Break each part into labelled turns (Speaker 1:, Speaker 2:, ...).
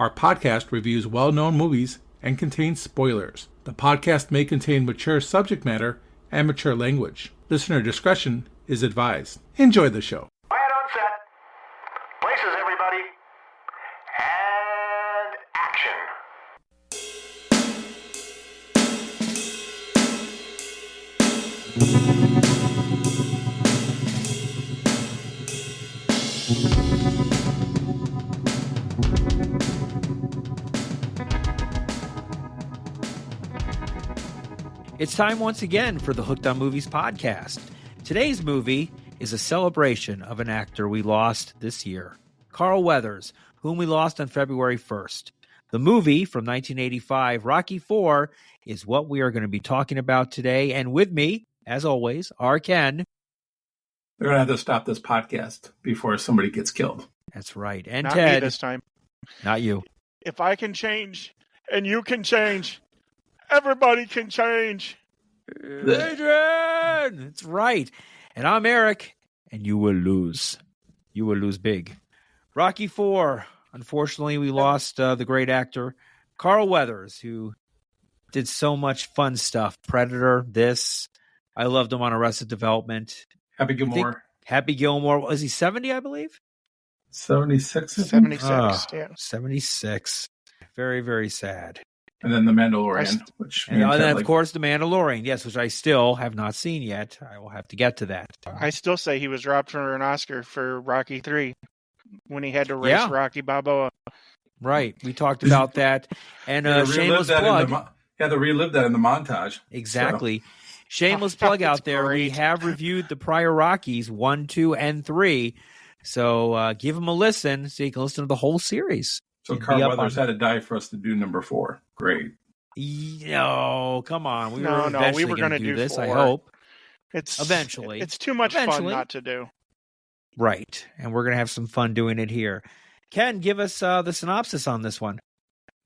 Speaker 1: Our podcast reviews well-known movies and contains spoilers. The podcast may contain mature subject matter and mature language. Listener discretion is advised. Enjoy the show.
Speaker 2: Quiet on set. Places, everybody. And action.
Speaker 3: It's time once again for the Hooked on Movies podcast. Today's movie is a celebration of an actor we lost this year, Carl Weathers, whom we lost on February 1st. The movie from 1985, Rocky IV, is what we are going to be talking about today. And with me, as always, are Ken.
Speaker 1: They're going to have to stop this podcast before somebody gets killed.
Speaker 3: That's right. And
Speaker 4: Not
Speaker 3: Ted.
Speaker 4: me this time.
Speaker 3: Not you.
Speaker 4: If I can change and you can change, everybody can change.
Speaker 3: Adrian! That's right. And I'm Eric, and you will lose. You will lose big. Rocky IV. Unfortunately, we lost the great actor, Carl Weathers, who did so much fun stuff. Predator, this. I loved him on Arrested Development.
Speaker 1: Happy Gilmore.
Speaker 3: Happy Gilmore. Was he 70, I believe?
Speaker 1: 76?
Speaker 4: 76, yeah.
Speaker 3: 76. Very, very sad.
Speaker 1: And then The Mandalorian, which...
Speaker 3: And then, of course, The Mandalorian, yes, which I still have not seen yet. I will have to get to that.
Speaker 4: I still say he was dropped for an Oscar for Rocky III when he had to race Rocky Balboa.
Speaker 3: Right. We talked about that. And shameless plug.
Speaker 1: Yeah, they relived that in the montage.
Speaker 3: Exactly. So. Shameless plug out there.
Speaker 4: Great.
Speaker 3: We have reviewed the prior Rockies 1, 2, and 3. So give them a listen so you can listen to the whole series.
Speaker 1: So Carl Weathers had to die for us to do number 4. Great.
Speaker 3: No, come on. We were going to do this,
Speaker 4: 4.
Speaker 3: I hope.
Speaker 4: Eventually. It's too much fun not to do.
Speaker 3: Right. And we're going to have some fun doing it here. Ken, give us the synopsis on this one.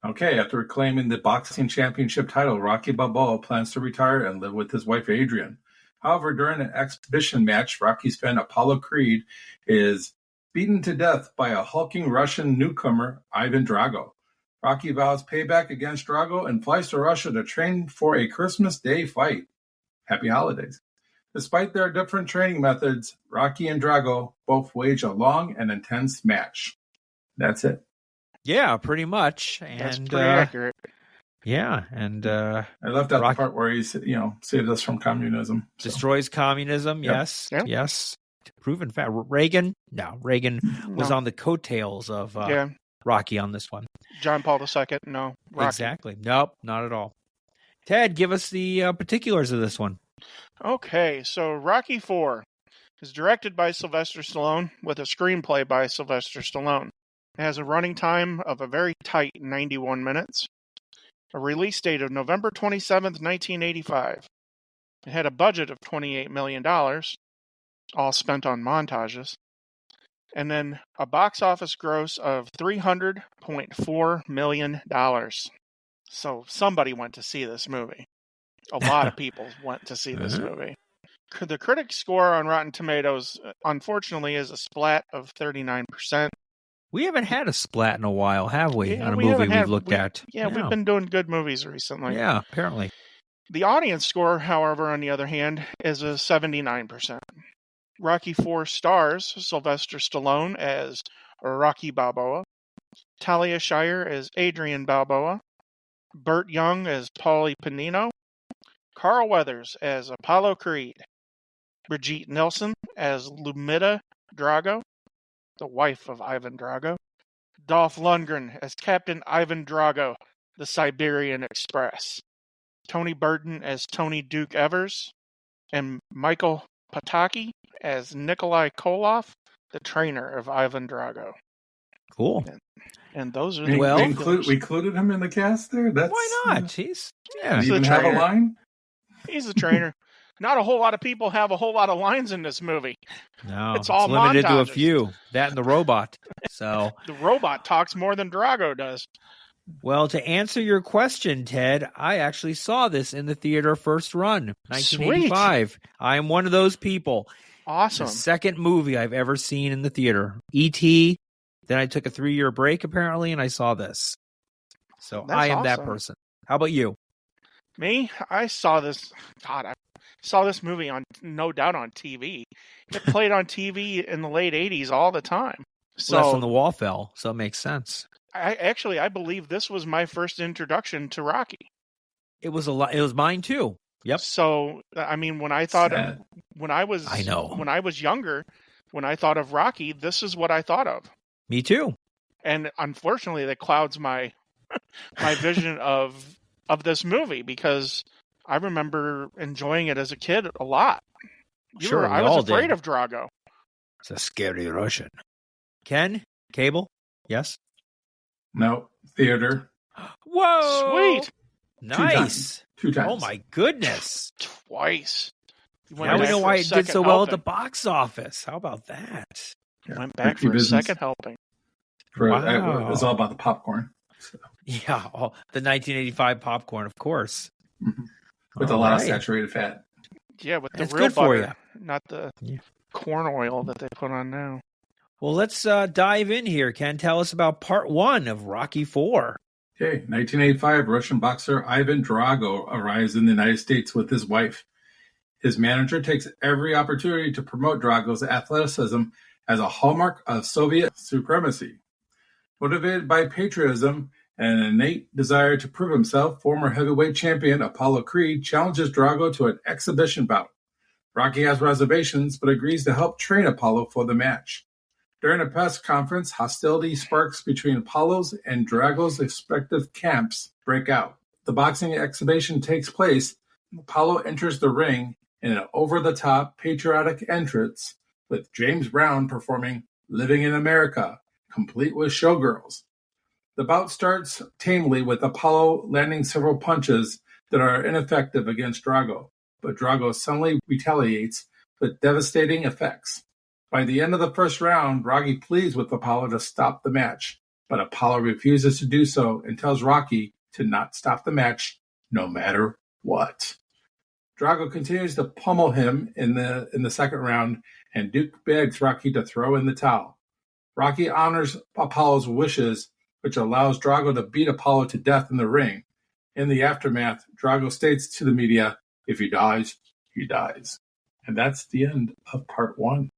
Speaker 1: Okay, after reclaiming the boxing championship title, Rocky Balboa plans to retire and live with his wife, Adrian. However, during an exhibition match, Rocky's fan Apollo Creed is beaten to death by a hulking Russian newcomer, Ivan Drago. Rocky vows payback against Drago and flies to Russia to train for a Christmas Day fight. Happy holidays. Despite their different training methods, Rocky and Drago both wage a long and intense match. That's it.
Speaker 3: Yeah, pretty much. And,
Speaker 4: that's pretty accurate.
Speaker 3: Yeah, and
Speaker 1: I left out the part where he saved us from communism. So.
Speaker 3: Destroys communism, yes.
Speaker 4: Yep.
Speaker 3: Yes. Proven fact. Reagan was on the coattails of Rocky on this one.
Speaker 4: John Paul II, no. Rocky.
Speaker 3: Exactly. Nope, not at all. Ted, give us the particulars of this one.
Speaker 4: Okay, so Rocky IV is directed by Sylvester Stallone with a screenplay by Sylvester Stallone. It has a running time of a very tight 91 minutes. A release date of November 27th, 1985. It had a budget of $28 million, all spent on montages. And then a box office gross of $300.4 million. So somebody went to see this movie. A lot of people went to see this movie. The critic score on Rotten Tomatoes, unfortunately, is a splat of 39%.
Speaker 3: We haven't had a splat in a while, have we? On a movie we've looked at.
Speaker 4: Yeah, we've been doing good movies recently.
Speaker 3: Yeah, apparently.
Speaker 4: The audience score, however, on the other hand, is a 79%. Rocky IV stars Sylvester Stallone as Rocky Balboa, Talia Shire as Adrian Balboa, Burt Young as Paulie Panino, Carl Weathers as Apollo Creed, Brigitte Nielsen as Lumita Drago, the wife of Ivan Drago, Dolph Lundgren as Captain Ivan Drago, the Siberian Express, Tony Burton as Tony Duke Evers, and Michael Pataki as Nikolai Koloff, the trainer of Ivan Drago.
Speaker 3: Cool.
Speaker 4: And those are the
Speaker 1: we included him in the cast there?
Speaker 3: Why not? He's
Speaker 1: even have a line?
Speaker 4: He's the trainer. Not a whole lot of people have a whole lot of lines in this movie.
Speaker 3: No,
Speaker 4: it's all
Speaker 3: limited
Speaker 4: montages.
Speaker 3: to a few. That and the robot. So
Speaker 4: the robot talks more than Drago does.
Speaker 3: Well, to answer your question, Ted, I actually saw this in the theater first run, 1985.
Speaker 4: Sweet.
Speaker 3: I am one of those people.
Speaker 4: Awesome.
Speaker 3: The second movie I've ever seen in the theater. E.T., Then I took a 3-year break apparently, and I saw this. So
Speaker 4: That's
Speaker 3: I am that
Speaker 4: awesome.
Speaker 3: person. How about you?
Speaker 4: Me, I saw this. God, I saw this movie no doubt on TV. It played on TV in the late '80s all the time. So
Speaker 3: Well, that's when the wall fell, so it makes sense.
Speaker 4: I believe this was my first introduction to Rocky.
Speaker 3: It was it was mine too. Yep.
Speaker 4: So I mean, when I thought
Speaker 1: Sad.
Speaker 4: when I was younger, when I thought of Rocky, this is what I thought of.
Speaker 3: Me too.
Speaker 4: And unfortunately, that clouds my my vision of this movie, because I remember enjoying it as a kid a lot.
Speaker 3: Sure,
Speaker 4: I
Speaker 3: we all
Speaker 4: was afraid
Speaker 3: did.
Speaker 4: of Drago.
Speaker 3: It's a scary Russian. Ken? Cable? Yes?
Speaker 1: No, theater.
Speaker 3: Whoa!
Speaker 4: Sweet.
Speaker 3: Nice.
Speaker 1: 2 times.
Speaker 3: Oh my goodness.
Speaker 4: Twice. You went
Speaker 3: Now we
Speaker 4: back
Speaker 3: know
Speaker 4: for
Speaker 3: why
Speaker 4: a
Speaker 3: it did
Speaker 4: second
Speaker 3: so well at the
Speaker 4: helping.
Speaker 3: box office. How about that?
Speaker 1: Yeah,
Speaker 4: Went back
Speaker 1: Ricky
Speaker 4: for a
Speaker 1: business.
Speaker 4: second helping.
Speaker 3: Wow.
Speaker 1: It was all about the popcorn. So,
Speaker 3: Yeah, the 1985 popcorn, of course.
Speaker 1: with a
Speaker 3: All
Speaker 1: lot of
Speaker 3: right.
Speaker 1: saturated fat.
Speaker 4: Yeah, with the
Speaker 3: That's
Speaker 4: real
Speaker 3: good for
Speaker 4: butter, not the
Speaker 3: Yeah.
Speaker 4: corn oil that they put on now.
Speaker 3: Well, let's dive in here. Ken, tell us about part 1 of Rocky IV.
Speaker 1: Okay, 1985, Russian boxer Ivan Drago arrives in the United States with his wife. His manager takes every opportunity to promote Drago's athleticism as a hallmark of Soviet supremacy. Motivated by patriotism and an innate desire to prove himself, former heavyweight champion Apollo Creed challenges Drago to an exhibition bout. Rocky has reservations, but agrees to help train Apollo for the match. During a press conference, hostility sparks between Apollo's and Drago's respective camps break out. The boxing exhibition takes place. Apollo enters the ring in an over-the-top patriotic entrance with James Brown performing Living in America, complete with showgirls. The bout starts tamely with Apollo landing several punches that are ineffective against Drago, but Drago suddenly retaliates with devastating effects. By the end of the first round, Rocky pleads with Apollo to stop the match, but Apollo refuses to do so and tells Rocky to not stop the match no matter what. Drago continues to pummel him in the second round, and Duke begs Rocky to throw in the towel. Rocky honors Apollo's wishes, which allows Drago to beat Apollo to death in the ring. In the aftermath, Drago states to the media, "If he dies, he dies." And that's the end of part 1.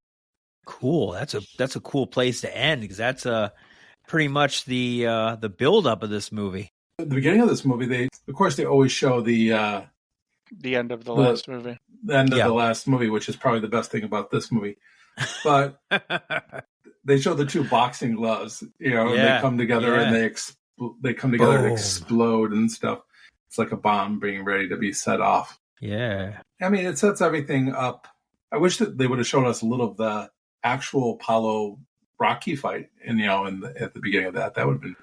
Speaker 3: Cool. That's a cool place to end, because that's pretty much the build up of this movie.
Speaker 1: At the beginning of this movie, they always show the
Speaker 4: end of the last movie.
Speaker 1: end of the last movie, which is probably the best thing about this movie. But they show the 2 boxing gloves, and they come together and they come together and explode and stuff. It's like a bomb being ready to be set off.
Speaker 3: Yeah.
Speaker 1: I mean, it sets everything up. I wish that they would have shown us a little of the actual Apollo Rocky fight, and at the beginning of that would have been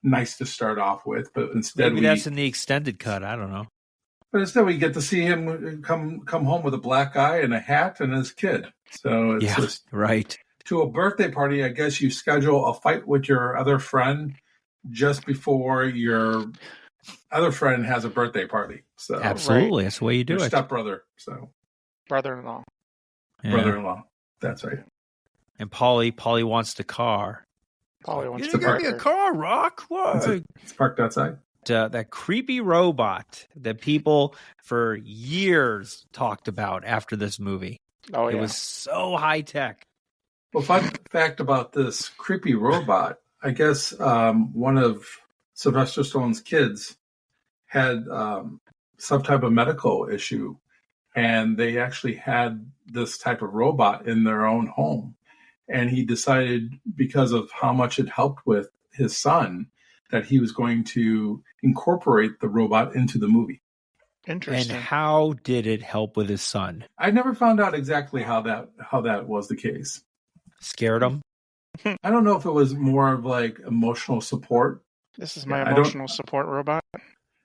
Speaker 1: nice to start off with. But instead,
Speaker 3: Maybe that's in the extended cut. I don't know.
Speaker 1: But instead, we get to see him come home with a black eye and a hat and his kid. So it's just
Speaker 3: right.
Speaker 1: To a birthday party, I guess you schedule a fight with your other friend just before your other friend has a birthday party. So
Speaker 3: absolutely, that's the way you do
Speaker 1: your
Speaker 3: it.
Speaker 1: Stepbrother, so
Speaker 4: Brother-in-law.
Speaker 1: brother-in-law. That's right.
Speaker 3: And Polly wants the car.
Speaker 4: Polly wants
Speaker 3: You
Speaker 4: to
Speaker 3: didn't give me a car, Rock. What?
Speaker 1: It's parked outside.
Speaker 3: That creepy robot that people for years talked about after this movie.
Speaker 4: Oh yeah.
Speaker 3: It was so high tech.
Speaker 1: Well, fun fact about this creepy robot, I guess one of Sylvester Stallone's kids had some type of medical issue, and they actually had this type of robot in their own home. And he decided, because of how much it helped with his son, that he was going to incorporate the robot into the movie.
Speaker 4: Interesting.
Speaker 3: And how did it help with his son?
Speaker 1: I never found out exactly how that was the case.
Speaker 3: Scared him?
Speaker 1: I don't know if it was more of like emotional support.
Speaker 4: This is my
Speaker 1: I
Speaker 4: emotional support robot.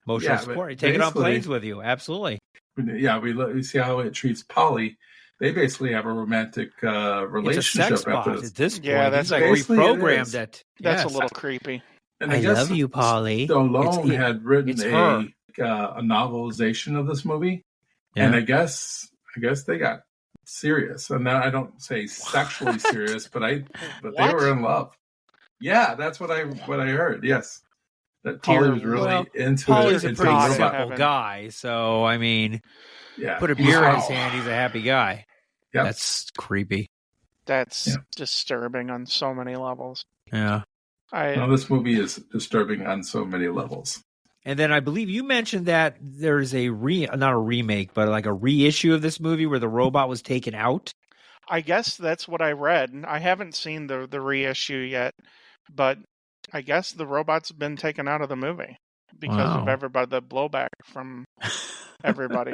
Speaker 3: Emotional
Speaker 1: Yeah,
Speaker 3: support.
Speaker 1: but
Speaker 3: You take it on
Speaker 1: basically-
Speaker 3: planes with you. Absolutely.
Speaker 1: Yeah, we see how it treats Polly. They basically have a romantic
Speaker 3: It's a
Speaker 1: relationship
Speaker 3: sex bot
Speaker 1: after this.
Speaker 3: at this point.
Speaker 4: Yeah, that's
Speaker 3: He's like
Speaker 1: basically it
Speaker 3: reprogrammed
Speaker 1: is.
Speaker 3: it.
Speaker 4: That's
Speaker 3: Yes.
Speaker 4: a little creepy.
Speaker 1: And
Speaker 3: I
Speaker 1: guess
Speaker 3: love you, Polly.
Speaker 1: Stallone
Speaker 3: It's-
Speaker 1: had written
Speaker 3: it's her.
Speaker 1: a novelization of this movie,
Speaker 3: Yeah.
Speaker 1: and I guess they got serious. And now I don't say sexually serious, but they
Speaker 4: What?
Speaker 1: were in love. Yeah, that's what I heard. Yes, that
Speaker 4: Dear-
Speaker 1: Polly was really
Speaker 3: well,
Speaker 1: into
Speaker 3: Paulie's a
Speaker 1: into
Speaker 3: pretty
Speaker 1: the
Speaker 4: God in
Speaker 1: robot.
Speaker 3: simple
Speaker 4: heaven.
Speaker 3: guy, so I mean,
Speaker 1: Yeah,
Speaker 3: put a
Speaker 1: he's
Speaker 3: beer in his
Speaker 1: awesome.
Speaker 3: hand, he's a happy guy.
Speaker 1: Yep.
Speaker 3: That's creepy.
Speaker 4: That's
Speaker 1: Yeah.
Speaker 4: disturbing on so many levels.
Speaker 3: Yeah.
Speaker 1: No, this movie is disturbing on so many levels.
Speaker 3: And then I believe you mentioned that there's not a remake, but like a reissue of this movie where the robot was taken out.
Speaker 4: I guess that's what I read. I haven't seen the reissue yet, but I guess the robot's been taken out of the movie because of
Speaker 3: Wow.
Speaker 4: everybody, the blowback from everybody.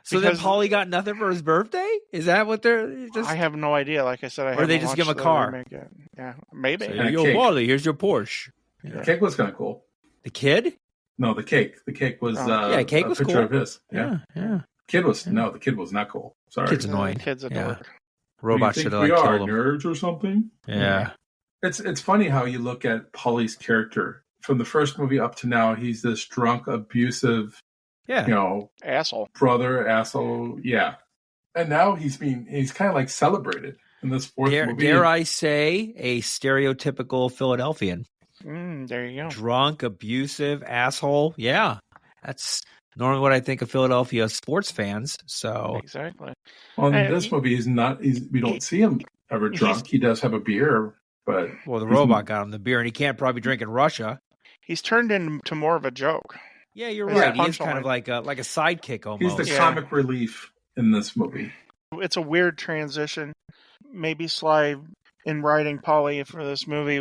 Speaker 3: So then
Speaker 4: Because-
Speaker 3: Paulie got nothing for his birthday? Is that what they're just?
Speaker 4: I have no idea. Like I said, I
Speaker 3: Or they
Speaker 4: haven't
Speaker 3: just give him a
Speaker 4: watched the
Speaker 3: car.
Speaker 4: remake yet. Yeah, maybe.
Speaker 3: So,
Speaker 1: And a
Speaker 3: yo,
Speaker 1: cake.
Speaker 3: Paulie, here's your Porsche.
Speaker 1: The cake was kind of cool.
Speaker 3: The kid?
Speaker 1: No, the cake. The cake was
Speaker 4: Oh.
Speaker 3: Yeah, cake
Speaker 1: a
Speaker 3: was
Speaker 1: picture
Speaker 3: cool.
Speaker 1: of his. Yeah.
Speaker 3: Yeah.
Speaker 1: Kid was the kid was not cool. Sorry.
Speaker 3: Kid's annoying.
Speaker 4: Kids a
Speaker 3: Yeah.
Speaker 4: dork.
Speaker 3: Robot
Speaker 1: What do you
Speaker 3: should
Speaker 1: think
Speaker 3: have
Speaker 1: we
Speaker 3: like
Speaker 1: are,
Speaker 3: killed him.
Speaker 1: nerds or something?
Speaker 3: Yeah.
Speaker 1: It's funny how you look at Paulie's character from the first movie up to now. He's this drunk, abusive,
Speaker 3: Yeah.
Speaker 4: Asshole.
Speaker 1: brother asshole. Yeah, and now he's kind of like celebrated in this fourth movie.
Speaker 3: Dare I say a stereotypical Philadelphian.
Speaker 4: There you go.
Speaker 3: Drunk, abusive, asshole. Yeah. That's normally what I think of Philadelphia sports fans. So
Speaker 4: Exactly.
Speaker 1: Well, in
Speaker 4: Hey,
Speaker 1: this movie, we don't see him ever
Speaker 4: he's-
Speaker 1: drunk. He does have a beer, but
Speaker 3: well, the robot got him the beer, and he can't probably drink in Russia.
Speaker 4: He's turned into more of a joke.
Speaker 3: Yeah, you're
Speaker 4: Yeah,
Speaker 3: right. He is kind
Speaker 4: punchline.
Speaker 3: of like a sidekick almost.
Speaker 1: he's the
Speaker 4: Yeah.
Speaker 1: comic relief in this movie.
Speaker 4: It's a weird transition. Maybe Sly, in writing Paulie for this movie,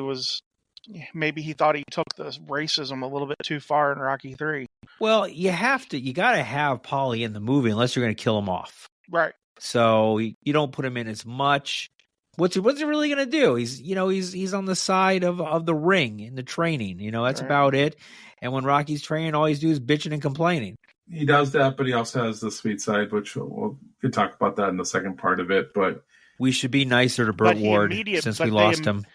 Speaker 4: maybe he thought he took the racism a little bit too far in Rocky 3.
Speaker 3: Well, you got to have Paulie in the movie unless you're going to kill him off.
Speaker 4: Right.
Speaker 3: So you don't put him in as much. What's he really going to do? He's on the side of the ring in the training. That's
Speaker 4: Right.
Speaker 3: about it. And when Rocky's training, all he's doing is bitching and complaining.
Speaker 1: He does that, but he also has the sweet side, which we'll talk about that in the second part of it. But
Speaker 3: We should be nicer to
Speaker 4: But
Speaker 3: Burt
Speaker 4: he
Speaker 3: Ward
Speaker 4: immediate-
Speaker 3: since
Speaker 4: but
Speaker 3: we
Speaker 4: they
Speaker 3: lost him.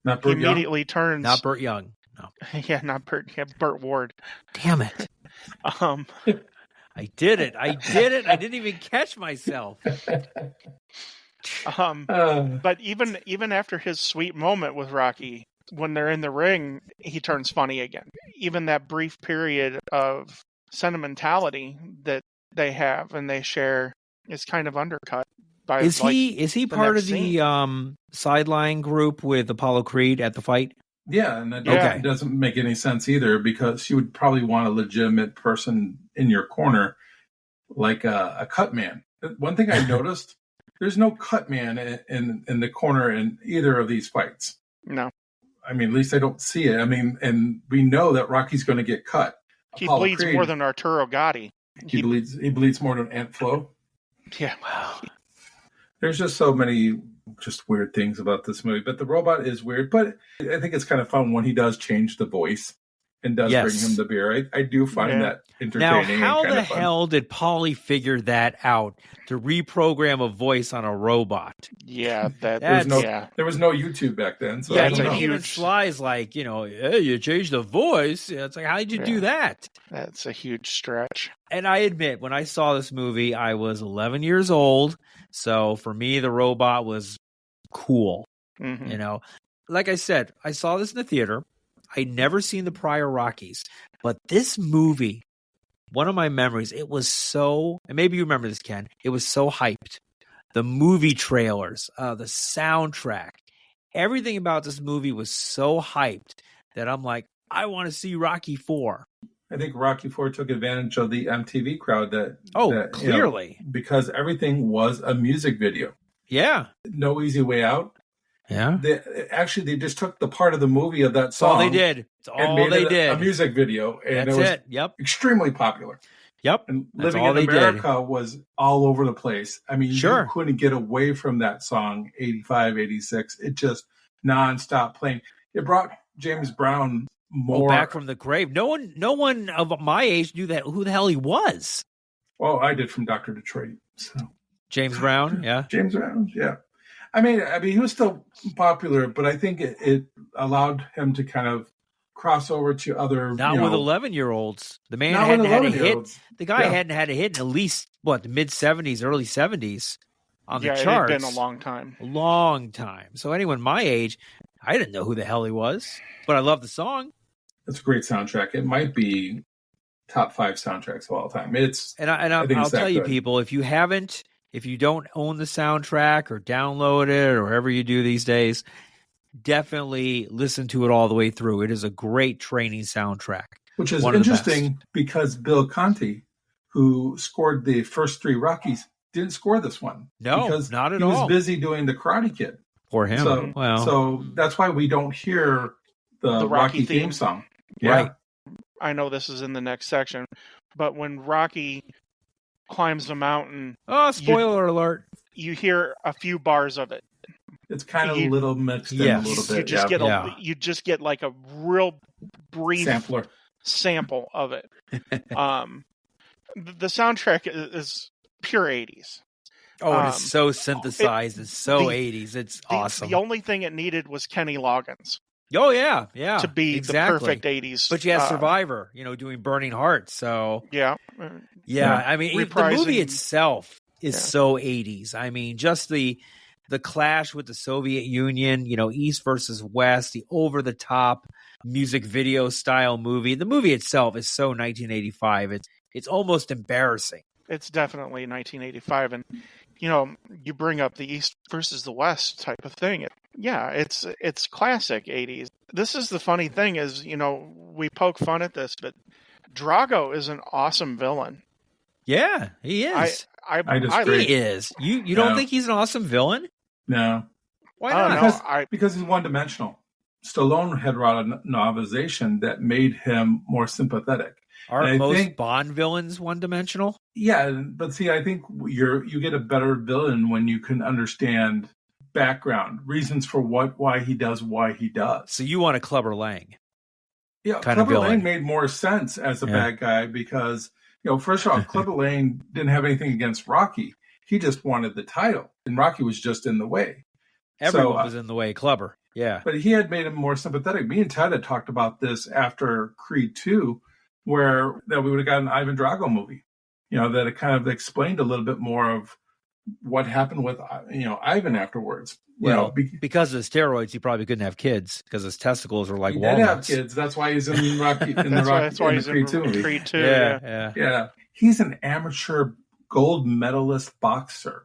Speaker 1: not
Speaker 4: He
Speaker 1: Burt Young.
Speaker 4: immediately turns.
Speaker 3: Not Burt Young. No.
Speaker 4: Yeah, not Burt. Yeah, Burt Ward.
Speaker 3: Damn it. I did it. I didn't even catch myself.
Speaker 4: But even after his sweet moment with Rocky, when they're in the ring, he turns funny again. Even that brief period of sentimentality that they have and they share is kind of undercut by
Speaker 3: Is he
Speaker 4: the
Speaker 3: part
Speaker 4: next
Speaker 3: of the
Speaker 4: scene.
Speaker 3: sideline group with Apollo Creed at the fight?
Speaker 1: Yeah, and that
Speaker 3: Okay.
Speaker 1: doesn't make any sense either, because you would probably want a legitimate person in your corner, like a cut man. One thing I noticed, there's no cut man in the corner in either of these fights.
Speaker 4: No,
Speaker 1: I mean, at least I don't see it. I mean, and we know that Rocky's going to get cut.
Speaker 4: he
Speaker 1: Apollo
Speaker 4: bleeds
Speaker 1: Creed,
Speaker 4: more than Arturo Gatti.
Speaker 1: he bleeds more than Ant Flo.
Speaker 4: Yeah,
Speaker 3: Wow.
Speaker 1: There's just so many just weird things about this movie, but the robot is weird. But I think it's kind of fun when he does change the voice and does
Speaker 3: Yes.
Speaker 1: bring him the beer. I do find
Speaker 4: Yeah.
Speaker 1: that
Speaker 3: Now,
Speaker 1: entertaining.
Speaker 3: how
Speaker 1: and kind
Speaker 3: the
Speaker 1: of fun.
Speaker 3: hell did Paulie figure that out to reprogram a voice on a robot?
Speaker 4: yeah,
Speaker 3: That's-
Speaker 1: There was no YouTube back then, so
Speaker 3: Yeah,
Speaker 1: I don't know.
Speaker 3: even Sly's like, hey, you changed the voice. It's like, how did you do
Speaker 4: Yeah.
Speaker 3: that?
Speaker 4: that's a huge stretch.
Speaker 3: And I admit, when I saw this movie, I was 11 years old. So for me, the robot was cool.
Speaker 4: Mhm.
Speaker 3: Like I said, I saw this in the theater. I'd never seen the prior Rockies, but this movie, one of my memories, it was so, and maybe you remember this, Ken, it was so hyped. The movie trailers, the soundtrack, everything about this movie was so hyped that I'm like, I want to see Rocky 4.
Speaker 1: I think Rocky IV took advantage of the MTV crowd
Speaker 3: Oh,
Speaker 1: that,
Speaker 3: clearly.
Speaker 1: because everything was a music video.
Speaker 3: Yeah.
Speaker 1: No Easy Way Out.
Speaker 3: Yeah.
Speaker 1: They just took the part of the movie of that
Speaker 3: That's all
Speaker 1: song.
Speaker 3: they did. It's
Speaker 1: and
Speaker 3: all
Speaker 1: made
Speaker 3: they
Speaker 1: it
Speaker 3: did.
Speaker 1: a music video, and
Speaker 3: That's
Speaker 1: it was
Speaker 3: it. Yep.
Speaker 1: extremely popular.
Speaker 3: Yep.
Speaker 1: And
Speaker 3: That's
Speaker 1: Living
Speaker 3: all
Speaker 1: in
Speaker 3: they did.
Speaker 1: America was all over the place. I mean,
Speaker 3: Sure.
Speaker 1: you couldn't get away from that song, 85, 86. It just nonstop playing. It brought James Brown more.
Speaker 3: Back from the grave. No one of my age knew who the hell he was.
Speaker 1: Well, I did from Dr. Detroit. So
Speaker 3: James Brown. Yeah.
Speaker 1: James Brown, yeah. I mean, he was still popular, but I think it allowed him to kind of cross over to other.
Speaker 3: Not with 11-year-olds. The man
Speaker 1: not
Speaker 3: hadn't
Speaker 1: with
Speaker 3: had a hit.
Speaker 1: 11-year-olds.
Speaker 3: The guy
Speaker 1: Yeah.
Speaker 3: hadn't had a hit in at least the mid 70s, early 70s on
Speaker 4: Yeah,
Speaker 3: the
Speaker 4: it
Speaker 3: charts.
Speaker 4: had been a long time.
Speaker 3: Long time. So anyone my age, I didn't know who the hell he was, but I love the song.
Speaker 1: It's a great soundtrack. It might be top 5 soundtracks of all time.
Speaker 3: I'll tell you, people, if you don't own the soundtrack or download it or whatever you do these days, definitely listen to it all the way through. It is a great training soundtrack.
Speaker 1: Which is interesting because Bill Conti, who scored the first 3 Rockies, didn't score this one.
Speaker 3: No,
Speaker 1: because
Speaker 3: not at all.
Speaker 1: He was busy doing the Karate Kid.
Speaker 3: For him.
Speaker 1: So that's why we don't hear the Rocky theme song. Yeah.
Speaker 3: Right.
Speaker 4: I know this is in the next section, but when Rocky climbs the mountain...
Speaker 3: Oh, spoiler alert.
Speaker 4: You hear a few bars of it.
Speaker 1: It's kind of a little mixed in a little bit.
Speaker 4: You just get like a real brief sample of it. The soundtrack is pure 80s.
Speaker 3: Oh, and it's so synthesized. It's so 80s. It's awesome.
Speaker 4: The only thing it needed was Kenny Loggins.
Speaker 3: Oh, yeah.
Speaker 4: To be the perfect 80s.
Speaker 3: But you have Survivor, doing Burning Heart. So
Speaker 4: Yeah.
Speaker 3: I mean, the movie itself is so 80s. I mean, just the clash with the Soviet Union, East versus West, the over-the-top music video style movie. The movie itself is so 1985. It's almost embarrassing.
Speaker 4: It's definitely 1985. And, you bring up the East versus the West type of thing. It's classic 80s. This is the funny thing is, we poke fun at this, but Drago is an awesome villain.
Speaker 3: Yeah, he is.
Speaker 1: I disagree.
Speaker 3: He is. You don't think he's an awesome villain?
Speaker 1: No.
Speaker 3: Why not?
Speaker 1: Because he's one-dimensional. Stallone had wrought a novelization that made him more sympathetic.
Speaker 3: Aren't most Bond villains one-dimensional?
Speaker 1: Yeah, but see, I think you get a better villain when you can understand background, reasons for why he does.
Speaker 3: So you want a Clubber Lang?
Speaker 1: Yeah, Clubber Lang made more sense as a bad guy because, first of all, Clubber Lang didn't have anything against Rocky. He just wanted the title, and Rocky was just in the way.
Speaker 3: Everyone was in the way, Clubber. Yeah.
Speaker 1: But he had made him more sympathetic. Me and Ted had talked about this after Creed 2, where that we would have got an Ivan Drago movie, that it kind of explained a little bit more of what happened with, Ivan afterwards.
Speaker 3: Because of the steroids, he probably couldn't have kids because his testicles were like walnuts.
Speaker 1: He did have kids. That's why he's in Rocky.
Speaker 4: That's why he's in
Speaker 1: Creed 2 movie.
Speaker 4: Creed 2.
Speaker 1: Yeah. He's an amateur gold medalist boxer.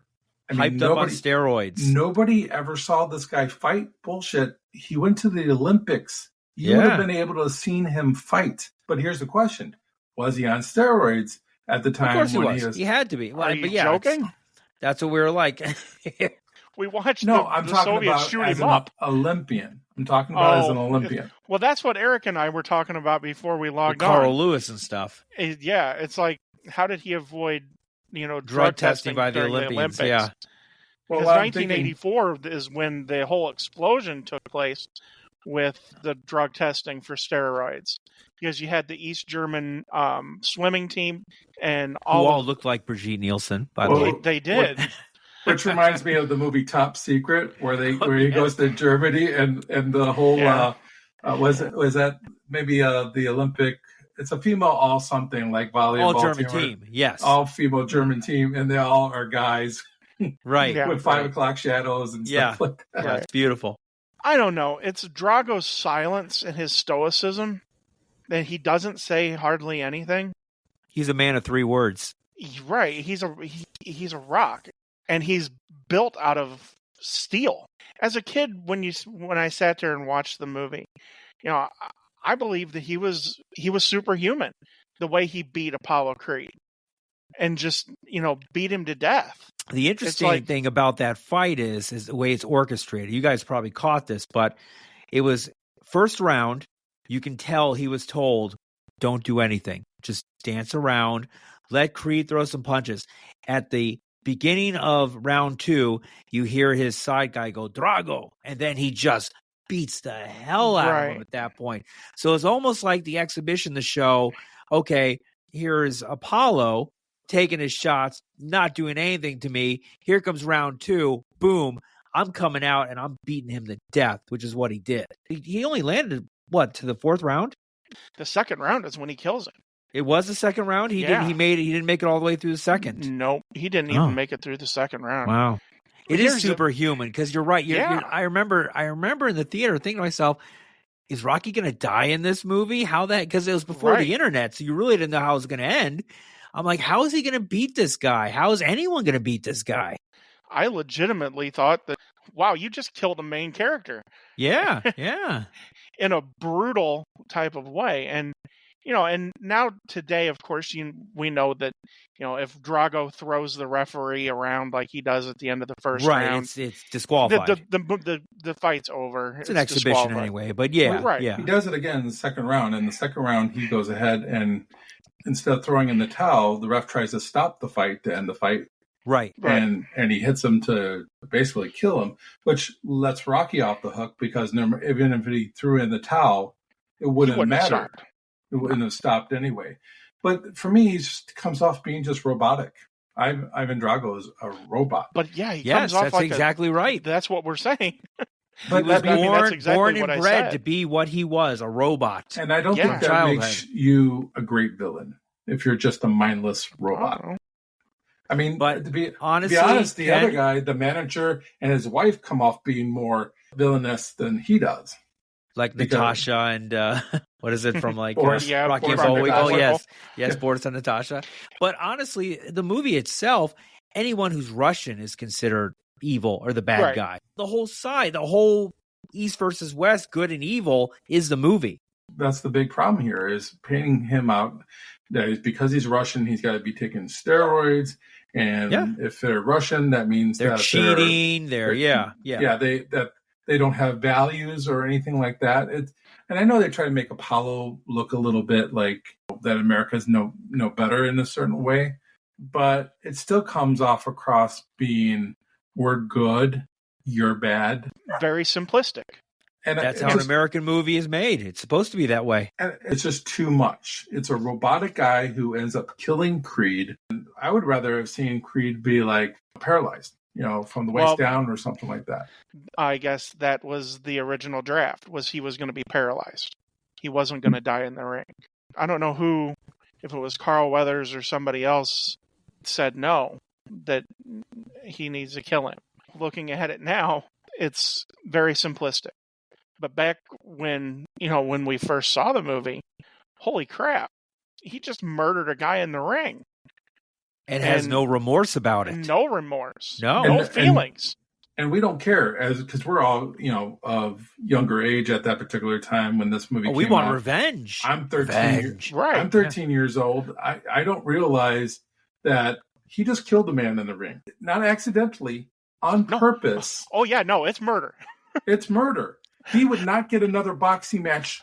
Speaker 3: Hyped up on steroids.
Speaker 1: Nobody ever saw this guy fight. Bullshit. He went to the Olympics. You would have been able to have seen him fight. But here's the question. Was he on steroids at the time?
Speaker 3: Of course he was. He had to be.
Speaker 4: Are you joking?
Speaker 3: That's what we were like.
Speaker 4: We watched
Speaker 1: I'm
Speaker 4: the
Speaker 1: talking
Speaker 4: Soviets
Speaker 1: about
Speaker 4: shoot
Speaker 1: as
Speaker 4: him
Speaker 1: an
Speaker 4: up.
Speaker 1: Olympian. I'm talking about as an Olympian.
Speaker 4: Well, that's what Eric and I were talking about before we logged on.
Speaker 3: Carl Lewis and stuff.
Speaker 4: It's like, how did he avoid,
Speaker 3: drug testing by the Olympians? Yeah.
Speaker 4: Because 1984 is when the whole explosion took place with the drug testing for steroids. Because you had the East German swimming team and
Speaker 3: all looked like Brigitte Nielsen, by the way.
Speaker 4: They did.
Speaker 1: Which reminds me of the movie Top Secret, where he goes to Germany and the whole was that maybe the Olympic? It's a female all something like volleyball
Speaker 3: all German team, yes,
Speaker 1: all female German team, and they all are guys,
Speaker 3: right?
Speaker 1: With 5 o'clock shadows and stuff like that.
Speaker 3: Yeah, it's beautiful.
Speaker 4: I don't know. It's Drago's silence and his stoicism that he doesn't say hardly anything.
Speaker 3: He's a man of 3 words.
Speaker 4: Right. He's a rock. And he's built out of steel. As a kid, when I sat there and watched the movie, I believe that he was superhuman. The way he beat Apollo Creed, and just beat him to death.
Speaker 3: The interesting thing about that fight is the way it's orchestrated. You guys probably caught this, but it was first round. You can tell he was told, "Don't do anything. Just dance around. Let Creed throw some punches." At the beginning of round 2, you hear his side guy go, "Drago," and then he just beats the hell out of him at that point. So it's almost like the exhibition, the show, okay, here's Apollo taking his shots, not doing anything to me. Here comes round 2, boom, I'm coming out and I'm beating him to death, which is what he did. He only landed, to the 4th round?
Speaker 4: The 2nd round is when he kills him.
Speaker 3: It was the 2nd round? He didn't make it all the way through the 2nd?
Speaker 4: Nope. He didn't even make it through the 2nd round.
Speaker 3: Wow. It
Speaker 4: Here's
Speaker 3: is superhuman because you're right. I remember in the theater thinking to myself, is Rocky going to die in this movie? How that? Because it was before the internet, so you really didn't know how it was going to end. I'm like, how is he going to beat this guy? How is anyone going to beat this guy?
Speaker 4: I legitimately thought that, wow, you just killed a main character.
Speaker 3: Yeah.
Speaker 4: In a brutal type of way. And, and now today, of course, we know that, if Drago throws the referee around like he does at the end of the first round,
Speaker 3: it's disqualified.
Speaker 4: The fight's over.
Speaker 3: It's an exhibition anyway, but yeah.
Speaker 1: He does it again in the second round. In the second round, he goes ahead and instead of throwing in the towel, the ref tries to stop the fight to end the fight.
Speaker 3: Right.
Speaker 1: And he hits him to basically kill him, which lets Rocky off the hook because even if he threw in the towel, it wouldn't matter. It wouldn't have stopped anyway. But for me, he just comes off being just robotic. Ivan Drago is a robot.
Speaker 4: But he comes off like
Speaker 3: exactly right.
Speaker 4: That's what we're saying.
Speaker 3: But he was born and bred to be what he was, a robot.
Speaker 1: And I don't think that makes you a great villain if you're just a mindless robot. I mean,
Speaker 3: but
Speaker 1: to be
Speaker 3: honest,
Speaker 1: the other guy, the manager, and his wife come off being more villainous than he does.
Speaker 3: Like Natasha and what is it from like Rocky and
Speaker 1: Bullwinkle?
Speaker 3: Yes, Boris and Natasha. But honestly, the movie itself, anyone who's Russian is considered evil or the bad guy. The whole East versus West, good and evil, is the movie.
Speaker 1: That's the big problem here, is painting him out that because he's Russian, he's got to be taking steroids. And if they're Russian, that means
Speaker 3: they're
Speaker 1: that
Speaker 3: cheating.
Speaker 1: They don't have values or anything like that. And I know they try to make Apollo look a little bit like that America's no better in a certain way, but it still comes off across being we're good, you're bad.
Speaker 4: Very simplistic.
Speaker 3: And that's how an American movie is made. It's supposed to be that way.
Speaker 1: And it's just too much. It's a robotic guy who ends up killing Creed. I would rather have seen Creed be like paralyzed, from the waist down or something like that.
Speaker 4: I guess that was the original draft, was he was going to be paralyzed. He wasn't going to die in the ring. I don't know who, if it was Carl Weathers or somebody else, said no, that he needs to kill him. Looking at it now, it's very simplistic. But back when we first saw the movie, holy crap, he just murdered a guy in the ring.
Speaker 3: And has no remorse about it.
Speaker 4: No remorse.
Speaker 3: No
Speaker 4: feelings.
Speaker 1: And we don't care, because we're all, of younger age at that particular time when this movie came out.
Speaker 3: We want revenge.
Speaker 1: I'm 13. I'm 13 years old. I don't realize that he just killed a man in the ring. Not accidentally, on purpose.
Speaker 4: Oh, yeah, no, it's murder.
Speaker 1: It's murder. He would not get another boxing match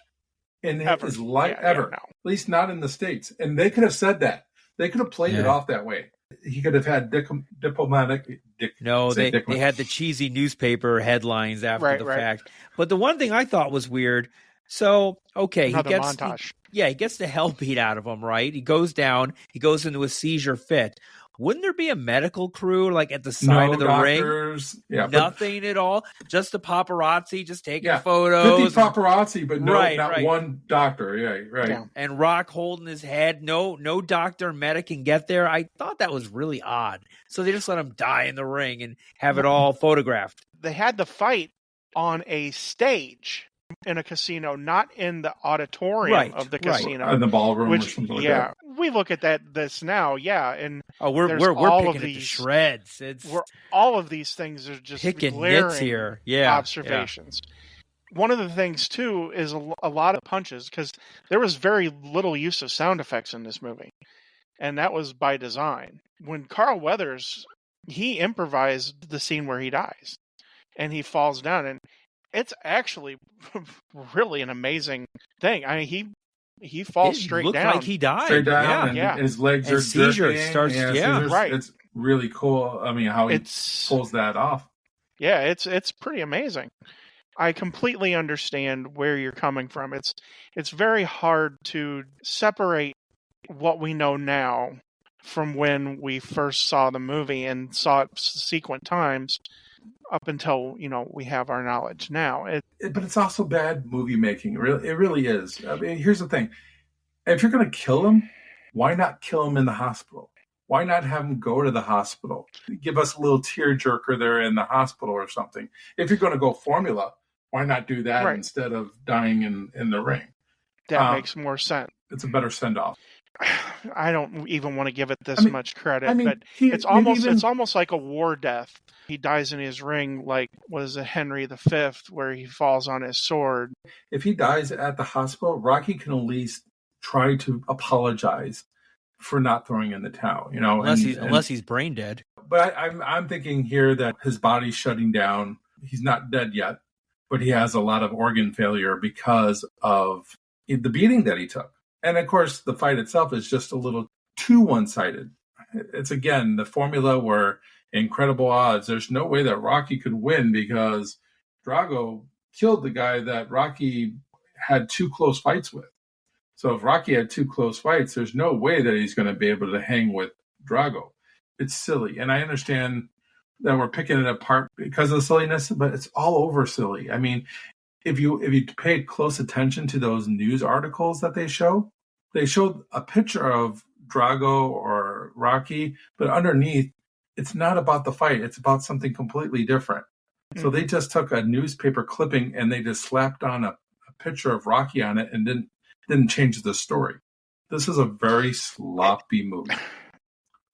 Speaker 1: in his life ever. At least not in the States. And they could have said that. They could have played it off that way. He could have had diplomatic.
Speaker 3: They had the cheesy newspaper headlines after the fact. But the one thing I thought was weird. So
Speaker 4: montage.
Speaker 3: He gets the hell beat out of him. Right, he goes down. He goes into a seizure fit. Wouldn't there be a medical crew like at the side of the
Speaker 1: doctors,
Speaker 3: ring? Yeah, nothing at all. Just the paparazzi, just taking photos.
Speaker 1: 50 paparazzi, but not one doctor. Yeah, right.
Speaker 3: Yeah. And Rock holding his head. No doctor, medic can get there. I thought that was really odd. So they just let him die in the ring and have it all photographed.
Speaker 4: They had the fight on a stage in a casino, not in the auditorium of the casino.
Speaker 1: In the ballroom or something like that.
Speaker 4: We look at this now, and
Speaker 3: we're picking it to shreds.
Speaker 4: All of these things are just
Speaker 3: picking
Speaker 4: glaring
Speaker 3: nits here.
Speaker 4: Observations. One of the things too is a lot of punches, because there was very little use of sound effects in this movie, and that was by design. When Carl Weathers, he improvised the scene where he dies, and he falls down, and it's actually really an amazing thing. I mean, he falls straight down.
Speaker 3: Looked like he died.
Speaker 1: Straight down, and his legs are
Speaker 3: seizure
Speaker 1: jerking.
Speaker 3: Starts.
Speaker 4: Right.
Speaker 1: It's really cool. I mean, how he pulls that off.
Speaker 4: Yeah, it's pretty amazing. I completely understand where you're coming from. It's very hard to separate what we know now from when we first saw the movie and saw it subsequent times up until, we have our knowledge now.
Speaker 1: But it's also bad movie making. It really is. I mean, here's the thing. If you're going to kill him, why not kill him in the hospital? Why not have him go to the hospital? Give us a little tearjerker there in the hospital or something. If you're going to go formula, why not do that instead of dying in the ring?
Speaker 4: That makes more sense.
Speaker 1: It's a better send-off.
Speaker 4: I don't even want to give it this much credit, but it's almost like a war death. He dies in his ring like, was it Henry V, where he falls on his sword.
Speaker 1: If he dies at the hospital, Rocky can at least try to apologize for not throwing in the towel,
Speaker 3: unless he's brain dead.
Speaker 1: But I'm thinking here that his body's shutting down. He's not dead yet, but he has a lot of organ failure because of the beating that he took. And of course, the fight itself is just a little too one-sided. It's again the formula where incredible odds. There's no way that Rocky could win because Drago killed the guy that Rocky had 2 close fights with. So if Rocky had 2 close fights, there's no way that he's going to be able to hang with Drago. It's silly. And I understand that we're picking it apart because of the silliness, but it's all over silly. I mean, if you paid close attention to those news articles that they showed a picture of Drago or Rocky, but underneath, it's not about the fight. It's about something completely different. Mm-hmm. So they just took a newspaper clipping and they just slapped on a picture of Rocky on it and didn't change the story. This is a very sloppy movie,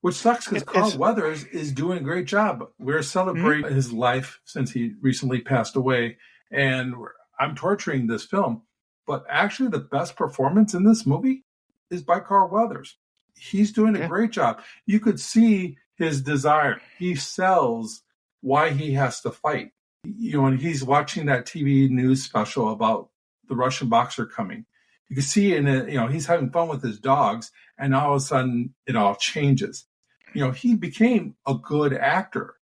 Speaker 1: which sucks because Carl Weathers is doing a great job. We're celebrating his life since he recently passed away, and I'm torturing this film. But actually, the best performance in this movie is by Carl Weathers. He's doing a great job. You could see his desire. He sells why he has to fight. And he's watching that TV news special about the Russian boxer coming. You can see he's having fun with his dogs, and all of a sudden it all changes. He became a good actor.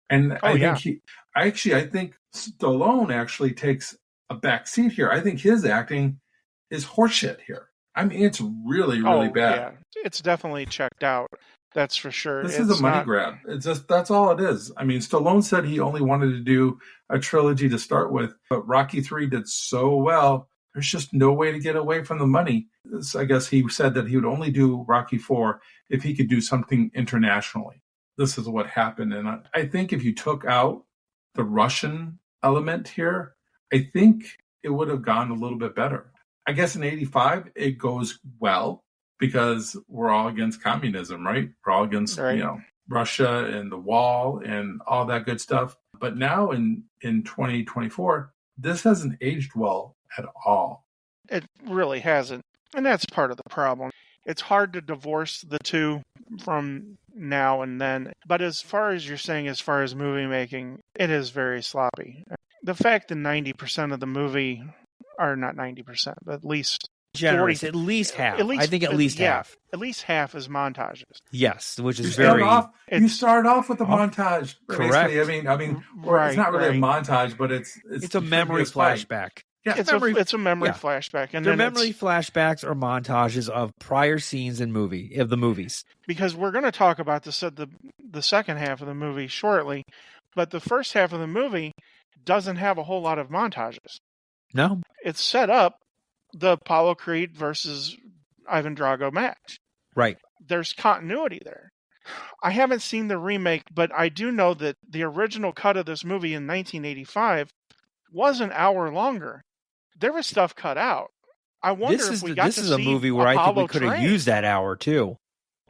Speaker 1: And I think Stallone actually takes a back seat here. I think his acting is horseshit here. I mean, it's really, really bad.
Speaker 4: Yeah. It's definitely checked out. That's for sure.
Speaker 1: This is a money grab. It's just, that's all it is. I mean, Stallone said he only wanted to do a trilogy to start with, but Rocky III did so well. There's just no way to get away from the money. I guess he said that he would only do Rocky IV if he could do something internationally. This is what happened. And I think if you took out the Russian element here, I think it would have gone a little bit better. I guess in 85, it goes well because we're all against communism, right? We're all against, Russia and the wall and all that good stuff. But now in 2024, this hasn't aged well at all.
Speaker 4: It really hasn't. And that's part of the problem. It's hard to divorce the two from now and then. But as far as you're saying, as far as movie making, it is very sloppy. The fact that 90% of the movie, or not 90%, but at least
Speaker 3: generous, at least half. I think at least half.
Speaker 4: At least half is montages.
Speaker 3: Yes, which is
Speaker 1: you
Speaker 3: very.
Speaker 1: Start off with a montage.
Speaker 3: Correct.
Speaker 1: Basically. I mean, it's not really a montage, but it's
Speaker 3: a memory flashback.
Speaker 4: Yeah, it's a memory flashback, and
Speaker 3: they're memory flashbacks or montages of prior scenes in the movies.
Speaker 4: Because we're going to talk about this at the second half of the movie shortly, but the first half of the movie doesn't have a whole lot of montages.
Speaker 3: No,
Speaker 4: it's set up the Apollo Creed versus Ivan Drago match.
Speaker 3: Right.
Speaker 4: There's continuity there. I haven't seen the remake, but I do know that the original cut of this movie in 1985 was an hour longer. There was stuff cut out. I wonder if we got to see
Speaker 3: This is a movie where
Speaker 4: Apollo
Speaker 3: I think we could have used that hour too.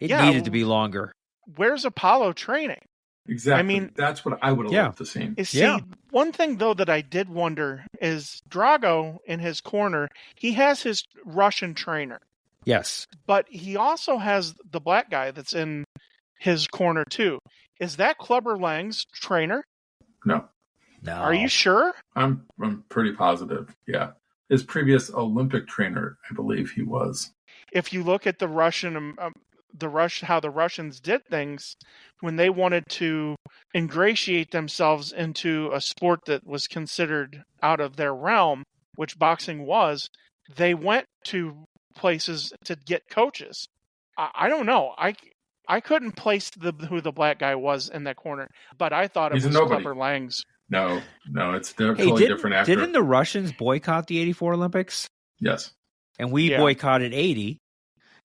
Speaker 3: It needed to be longer.
Speaker 4: Where's Apollo training?
Speaker 1: Exactly. I mean, that's what I would have loved to see.
Speaker 4: One thing, though, that I did wonder is Drago in his corner, he has his Russian trainer.
Speaker 3: Yes.
Speaker 4: But he also has the black guy that's in his corner, too. Is that Clubber Lang's trainer?
Speaker 1: No.
Speaker 4: Are you sure?
Speaker 1: I'm pretty positive, yeah. His previous Olympic trainer, I believe he was.
Speaker 4: If you look at the Russian... how the Russians did things when they wanted to ingratiate themselves into a sport that was considered out of their realm, which boxing was, they went to places to get coaches. I don't know. I couldn't place who the black guy was in that corner, but I thought it was Clubber Lang's.
Speaker 1: No, it's totally different actor.
Speaker 3: Didn't the Russians boycott the 84 Olympics?
Speaker 1: Yes.
Speaker 3: And we boycotted 80.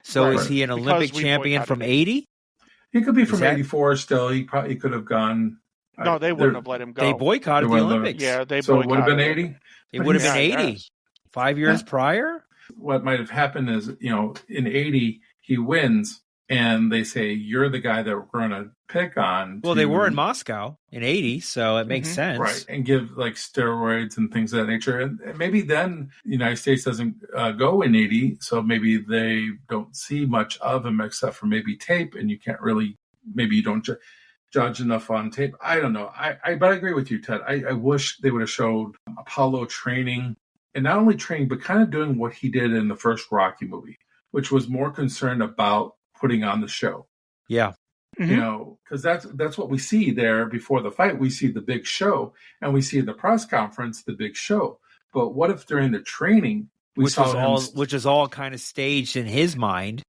Speaker 3: So is he an Olympic champion from 80?
Speaker 1: He could be
Speaker 3: Is
Speaker 1: from
Speaker 3: that-
Speaker 1: '84 still. He probably could have gone.
Speaker 4: No, they wouldn't have let him go.
Speaker 3: They boycotted
Speaker 1: They
Speaker 3: the
Speaker 1: wouldn't have-
Speaker 3: Olympics.
Speaker 4: Yeah, they
Speaker 1: So it would have been
Speaker 4: boycotted
Speaker 1: 80.
Speaker 3: It would have been
Speaker 4: Yeah,
Speaker 3: 80.
Speaker 4: yes.
Speaker 3: 5 years prior?
Speaker 1: What might have happened is, in 80, he wins, and they say, you're the guy that we're going to pick on.
Speaker 3: Well, they were in Moscow in 80, so it makes
Speaker 4: Mhm.
Speaker 3: sense.
Speaker 1: Right, and give like steroids and things of that nature. And maybe then the United States doesn't go in 80, so maybe they don't see much of him except for maybe tape, and you can't really, maybe you don't judge enough on tape. I don't know. But I agree with you, Ted. I wish they would have showed Apollo training, and not only training, but kind of doing what he did in the first Rocky movie, which was more concerned about putting on the show.
Speaker 3: Yeah.
Speaker 4: Mhm.
Speaker 1: Because that's what we see there before the fight. We see the big show, and we see in the press conference the big show. But what if during the training we
Speaker 3: Which
Speaker 1: saw
Speaker 3: was
Speaker 1: him
Speaker 3: all which is all kind of staged in his mind.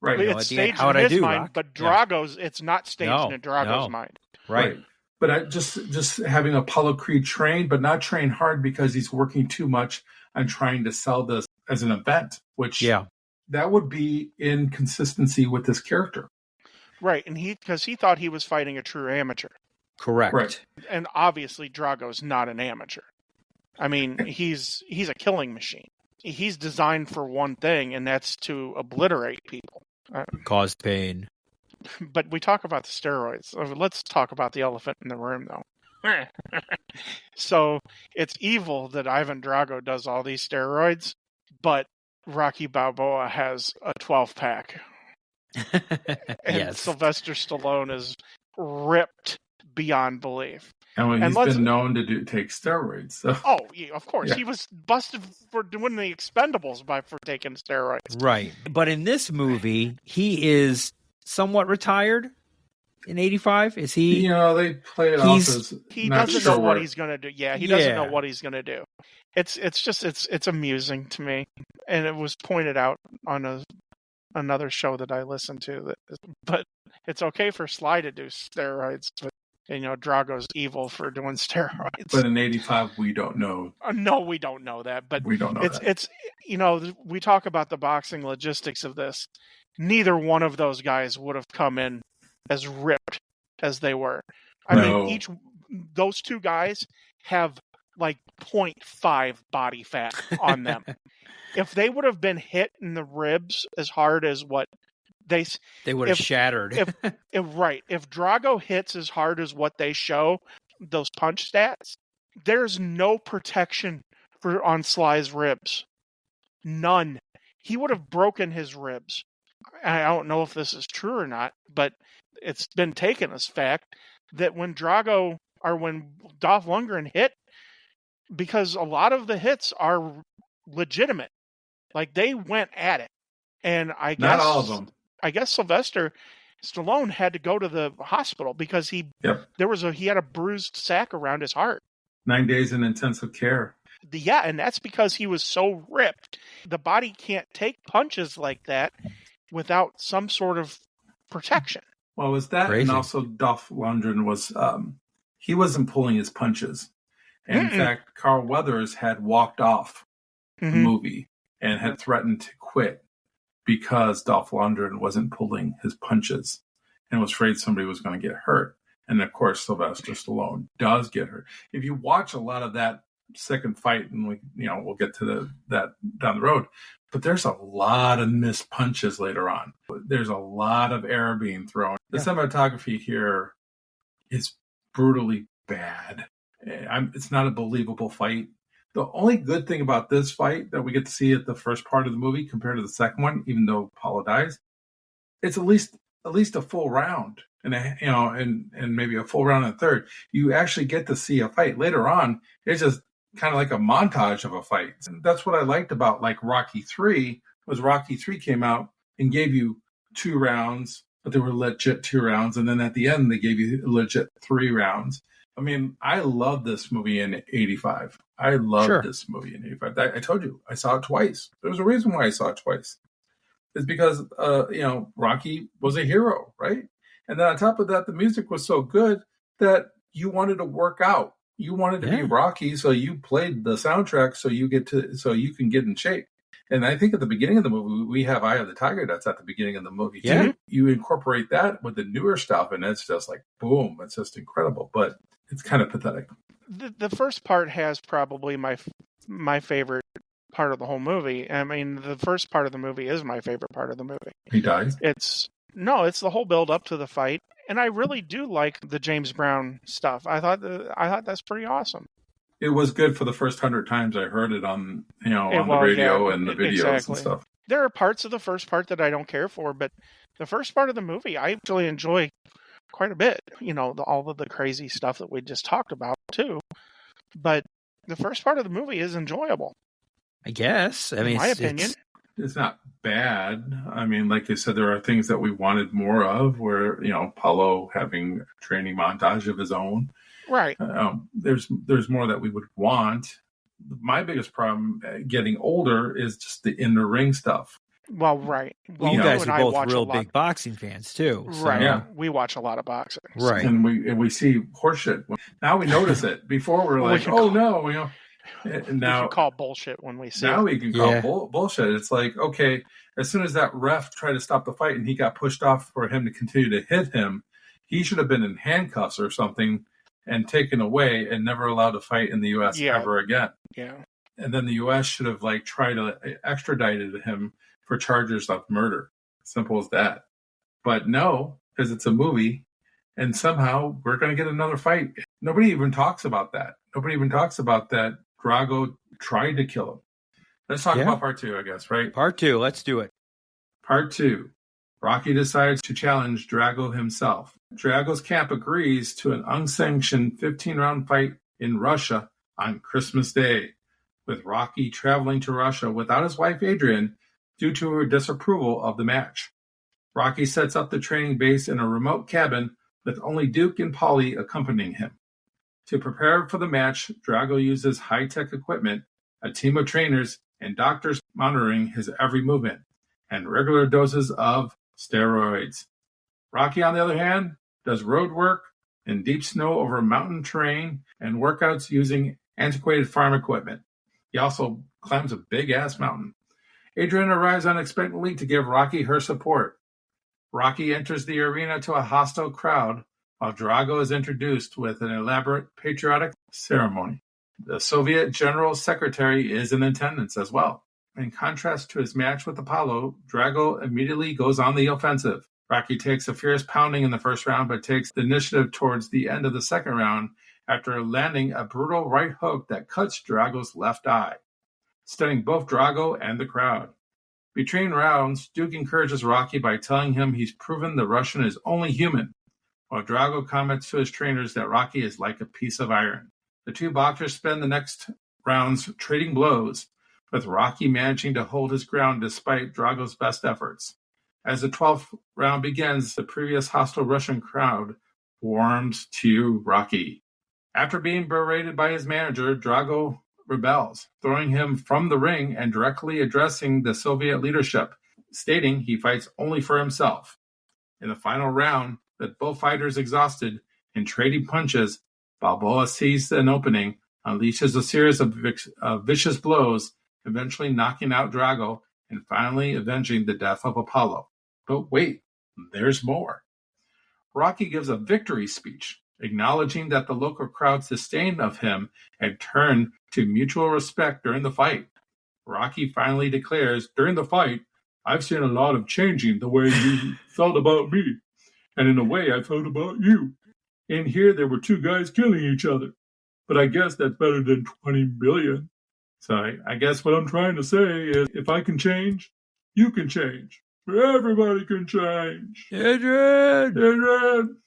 Speaker 1: right?
Speaker 3: You know,
Speaker 4: It's
Speaker 3: at the end,
Speaker 4: staged
Speaker 3: how'd
Speaker 4: in
Speaker 3: I
Speaker 4: his
Speaker 3: do,
Speaker 4: mind,
Speaker 3: Rock?
Speaker 4: but
Speaker 3: Yeah.
Speaker 4: Drago's, it's not staged
Speaker 3: No,
Speaker 4: in Drago's
Speaker 3: no.
Speaker 4: mind.
Speaker 3: Right.
Speaker 1: But I just having Apollo Creed train, but not train hard because he's working too much on trying to sell this as an event, which
Speaker 3: Yeah.
Speaker 1: that would be inconsistency with this character.
Speaker 4: Right, and because he thought he was fighting a true amateur.
Speaker 3: Correct.
Speaker 1: Right.
Speaker 4: And obviously Drago's not an amateur. I mean, he's a killing machine. He's designed for one thing, and that's to obliterate people.
Speaker 3: Caused pain.
Speaker 4: But we talk about the steroids. So let's talk about the elephant in the room, though. So it's evil that Ivan Drago does all these steroids, but Rocky Balboa has a 12-pack. And
Speaker 3: Yes.
Speaker 4: Sylvester Stallone is ripped beyond belief.
Speaker 1: And he's
Speaker 4: let's-
Speaker 1: been known to take steroids. So.
Speaker 4: Oh, yeah, of course.
Speaker 1: Yeah.
Speaker 4: He was busted for doing the Expendables for taking steroids.
Speaker 3: Right. But in this movie, he is somewhat retired in 85. Is he?
Speaker 1: They play it off
Speaker 3: He's-
Speaker 1: as
Speaker 4: He
Speaker 1: not
Speaker 4: doesn't
Speaker 1: sure
Speaker 4: know what he's going to do. Yeah, he doesn't know
Speaker 3: Yeah.
Speaker 4: what he's going to do. It's amusing to me, and it was pointed out on another show that I listened to. But it's okay for Sly to do steroids, but Drago's evil for doing steroids.
Speaker 1: But in 85, we don't know.
Speaker 4: No, we don't know that. But
Speaker 1: We don't know that.
Speaker 4: it's we talk about the boxing logistics of this. Neither one of those guys would have come in as ripped as they were. I
Speaker 1: No.
Speaker 4: mean, those two guys have like 0.5 body fat on them. If they would have been hit in the ribs as hard as what they
Speaker 3: They would have
Speaker 4: if-
Speaker 3: shattered.
Speaker 4: if Drago hits as hard as what they show, those punch stats, there's no protection on Sly's ribs. None. He would have broken his ribs. I don't know if this is true or not, but it's been taken as fact that when Dolph Lundgren hit, because a lot of the hits are legitimate, like they went at it, and I guess
Speaker 1: Not all of them.
Speaker 4: I guess Sylvester Stallone had to go to the hospital because he had a bruised sac around his heart.
Speaker 1: 9 days in intensive care.
Speaker 4: Yeah, and that's because he was so ripped. The body can't take punches like that without some sort of protection.
Speaker 1: Well, it was that,
Speaker 3: Crazy.
Speaker 1: and also Dolph Lundgren was he wasn't pulling his punches. And in fact, Carl Weathers had walked off the
Speaker 4: Mhm.
Speaker 1: movie and had threatened to quit because Dolph Lundgren wasn't pulling his punches and was afraid somebody was going to get hurt. And of course, Sylvester Stallone does get hurt. If you watch a lot of that second fight, and we'll get to that down the road, but there's a lot of missed punches later on. There's a lot of air being thrown. The cinematography here is brutally bad. It's not a believable fight. The only good thing about this fight that we get to see at the first part of the movie compared to the second one, even though Apollo dies, it's at least a full round, and maybe a full round and a third. You actually get to see a fight. Later on, it's just kind of like a montage of a fight. And that's what I liked about like Rocky 3, was Rocky 3 came out and gave you 2 rounds, but they were legit 2 rounds, and then at the end they gave you legit 3 rounds. I mean, I love this movie in 85. I love this movie in 85. I told you, I saw it twice. There's a reason why I saw it twice. It's because, Rocky was a hero, right? And then on top of that, the music was so good that you wanted to work out. You wanted to be Rocky, so you played the soundtrack so you can get in shape. And I think at the beginning of the movie, we have Eye of the Tiger that's at the beginning of the movie, too.
Speaker 3: Yeah.
Speaker 1: You incorporate that with the newer stuff, and it's just like, boom, it's just incredible. But it's kind of pathetic.
Speaker 4: The first part has probably my favorite part of the whole movie. I mean, the first part of the movie is my favorite part of the movie.
Speaker 1: He dies?
Speaker 4: It's the whole build up to the fight. And I really do like the James Brown stuff. I thought that's pretty awesome.
Speaker 1: It was good for the first 100 times I heard it on the radio and the videos and stuff.
Speaker 4: There are parts of the first part that I don't care for, but the first part of the movie I actually enjoy quite a bit. All of the crazy stuff that we just talked about too. But the first part of the movie is enjoyable.
Speaker 3: I guess. I mean,
Speaker 4: in my opinion.
Speaker 1: It's not bad. I mean, like you said, there are things that we wanted more of where, Apollo having a training montage of his own.
Speaker 4: Right.
Speaker 1: There's more that we would want. My biggest problem getting older is just the in the ring stuff.
Speaker 4: Well, right.
Speaker 3: Well, you guys are both real big boxing fans too, so.
Speaker 4: Right?
Speaker 1: Yeah.
Speaker 4: We watch a lot of boxing,
Speaker 3: right?
Speaker 1: And we see horseshit. Now we notice it. Before we're like, no, and now
Speaker 4: we can call bullshit when we see
Speaker 1: now
Speaker 4: it.
Speaker 1: we can call bullshit. It's like, okay, as soon as that ref tried to stop the fight and he got pushed off for him to continue to hit him, he should have been in handcuffs or something and taken away and never allowed to fight in the U.S. ever again.
Speaker 4: Yeah.
Speaker 1: And then the U.S. should have tried to extradited him for charges of murder. Simple as that. But no, because it's a movie, and somehow we're going to get another fight. Nobody even talks about that. Nobody even talks about that Drago tried to kill him. Let's talk about part 2, I guess, right?
Speaker 3: Part 2, let's do it.
Speaker 1: Part 2. Rocky decides to challenge Drago himself. Drago's camp agrees to an unsanctioned 15-round fight in Russia on Christmas Day, with Rocky traveling to Russia without his wife Adrian due to her disapproval of the match. Rocky sets up the training base in a remote cabin with only Duke and Paulie accompanying him. To prepare for the match, Drago uses high-tech equipment, a team of trainers, and doctors monitoring his every movement, and regular doses of steroids. Rocky, on the other hand, does road work in deep snow over mountain terrain and workouts using antiquated farm equipment. He also climbs a big-ass mountain. Adrian arrives unexpectedly to give Rocky her support. Rocky enters the arena to a hostile crowd, while Drago is introduced with an elaborate patriotic ceremony. The Soviet General Secretary is in attendance as well. In contrast to his match with Apollo, Drago immediately goes on the offensive. Rocky takes a fierce pounding in the first round, but takes the initiative towards the end of the second round after landing a brutal right hook that cuts Drago's left eye, stunning both Drago and the crowd. Between rounds, Duke encourages Rocky by telling him he's proven the Russian is only human, while Drago comments to his trainers that Rocky is like a piece of iron. The two boxers spend the next rounds trading blows, with Rocky managing to hold his ground despite Drago's best efforts. As the 12th round begins, the previous hostile Russian crowd warms to Rocky. After being berated by his manager, Drago rebels, throwing him from the ring and directly addressing the Soviet leadership, stating he fights only for himself. In the final round, with both fighters exhausted and trading punches, Balboa sees an opening, unleashes a series of vicious blows, eventually knocking out Drago and finally avenging the death of Apollo. But wait, there's more. Rocky gives a victory speech, acknowledging that the local crowd's disdain of him had turned to mutual respect during the fight. Rocky finally declares, during the fight, I've seen a lot of changing the way you felt about me, and in a way I felt about you. In here there were two guys killing each other, but I guess that's better than 20 billion. So I guess what I'm trying to say is, if I can change, you can change. Everybody can change. Adrian!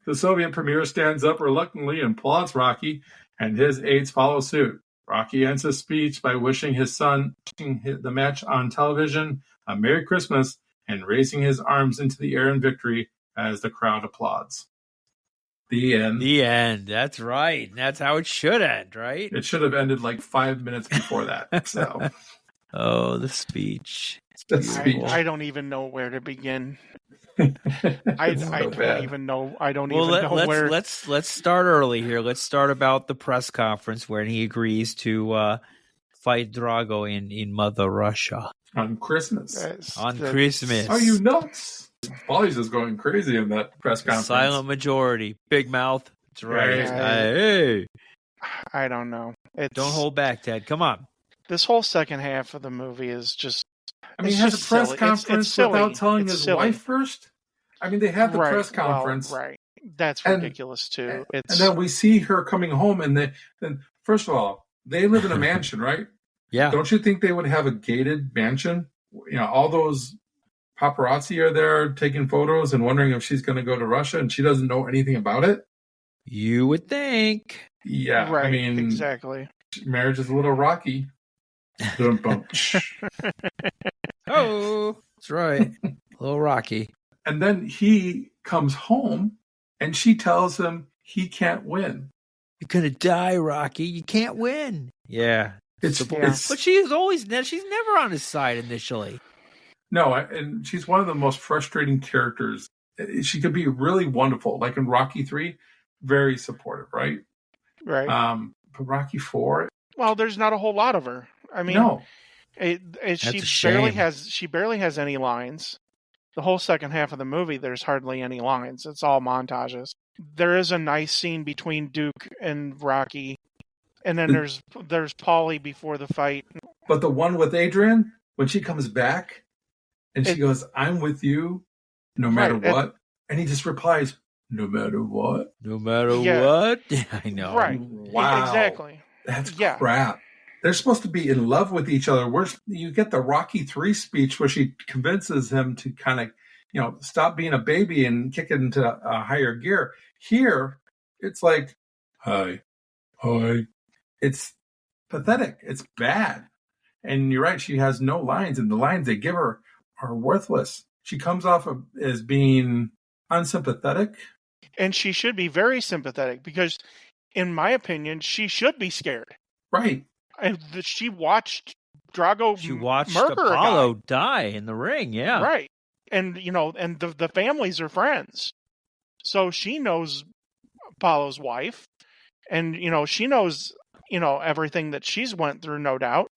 Speaker 1: The Soviet premier stands up reluctantly and applauds Rocky, and his aides follow suit. Rocky ends his speech by wishing his son the match on television a Merry Christmas and raising his arms into the air in victory as the crowd applauds. The end.
Speaker 3: The end. That's right. That's how it should end, right?
Speaker 1: It should have ended like 5 minutes before that. So,
Speaker 3: oh, the speech.
Speaker 4: I don't even know where to begin. I don't even know. Where.
Speaker 3: Let's start early here. Let's start about the press conference where he agrees to fight Drago in Mother Russia
Speaker 1: On Christmas.
Speaker 3: on Christmas.
Speaker 1: Are you nuts? Polly's just going crazy in that press conference.
Speaker 3: Silent majority, big mouth. That's right.
Speaker 4: Yeah.
Speaker 3: Hey,
Speaker 4: I don't know.
Speaker 3: don't hold back, Ted. Come on.
Speaker 4: This whole second half of the movie is just.
Speaker 1: I mean, he
Speaker 4: it's
Speaker 1: has a
Speaker 4: just
Speaker 1: press
Speaker 4: silly.
Speaker 1: conference
Speaker 4: It's silly.
Speaker 1: without telling
Speaker 4: It's
Speaker 1: his
Speaker 4: silly.
Speaker 1: wife first. I mean, they had the
Speaker 4: Right,
Speaker 1: press conference,
Speaker 4: Well, right. That's
Speaker 1: And-
Speaker 4: ridiculous too.
Speaker 1: and
Speaker 4: It's
Speaker 1: then we see her coming home, and then first of all, they live in a mansion, right?
Speaker 3: Yeah.
Speaker 1: Don't you think they would have a gated mansion? You know, all those paparazzi are there taking photos and wondering if she's going to go to Russia, and she doesn't know anything about it.
Speaker 3: You would think.
Speaker 1: Yeah,
Speaker 4: right.
Speaker 1: I mean,
Speaker 4: Exactly.
Speaker 1: marriage is a little rocky. Dum, bum.
Speaker 3: Oh, that's right. A little rocky.
Speaker 1: And then he comes home, and she tells him he can't win.
Speaker 3: You're gonna die, Rocky. You can't win. Yeah.
Speaker 1: It's
Speaker 4: Yeah.
Speaker 3: But she's never on his side initially.
Speaker 1: no, and she's one of the most frustrating characters. She could be really wonderful, like in Rocky 3, very supportive, right?
Speaker 4: Right.
Speaker 1: But Rocky 4,
Speaker 4: Well, there's not a whole lot of her. I mean,
Speaker 1: no.
Speaker 3: That's a
Speaker 4: she barely
Speaker 3: shame.
Speaker 4: has any lines. The whole second half of the movie, there's hardly any lines. It's all montages. There is a nice scene between Duke and Rocky, and then there's Paulie before the fight.
Speaker 1: But the one with Adrian, when she comes back and she
Speaker 4: It-
Speaker 1: goes, I'm with you no matter
Speaker 4: Right,
Speaker 1: what. And he just replies, no matter what.
Speaker 3: No matter
Speaker 4: Yeah.
Speaker 3: what. I know.
Speaker 4: Right.
Speaker 1: Wow.
Speaker 4: Exactly.
Speaker 1: That's
Speaker 4: Yeah.
Speaker 1: crap. They're supposed to be in love with each other. You get the Rocky 3 speech where she convinces him to kind of, stop being a baby and kick it into a higher gear. Here, it's like, hi. It's pathetic. It's bad. And you're right. She has no lines, and the lines they give her are worthless. She comes off as being unsympathetic.
Speaker 4: And she should be very sympathetic because, in my opinion, she should be scared.
Speaker 1: Right.
Speaker 4: And she watched Drago
Speaker 3: She watched
Speaker 4: murder a guy.
Speaker 3: Apollo die in the ring. Yeah.
Speaker 4: Right. And, and the families are friends. So she knows Apollo's wife. And, she knows, everything that she's went through, no doubt.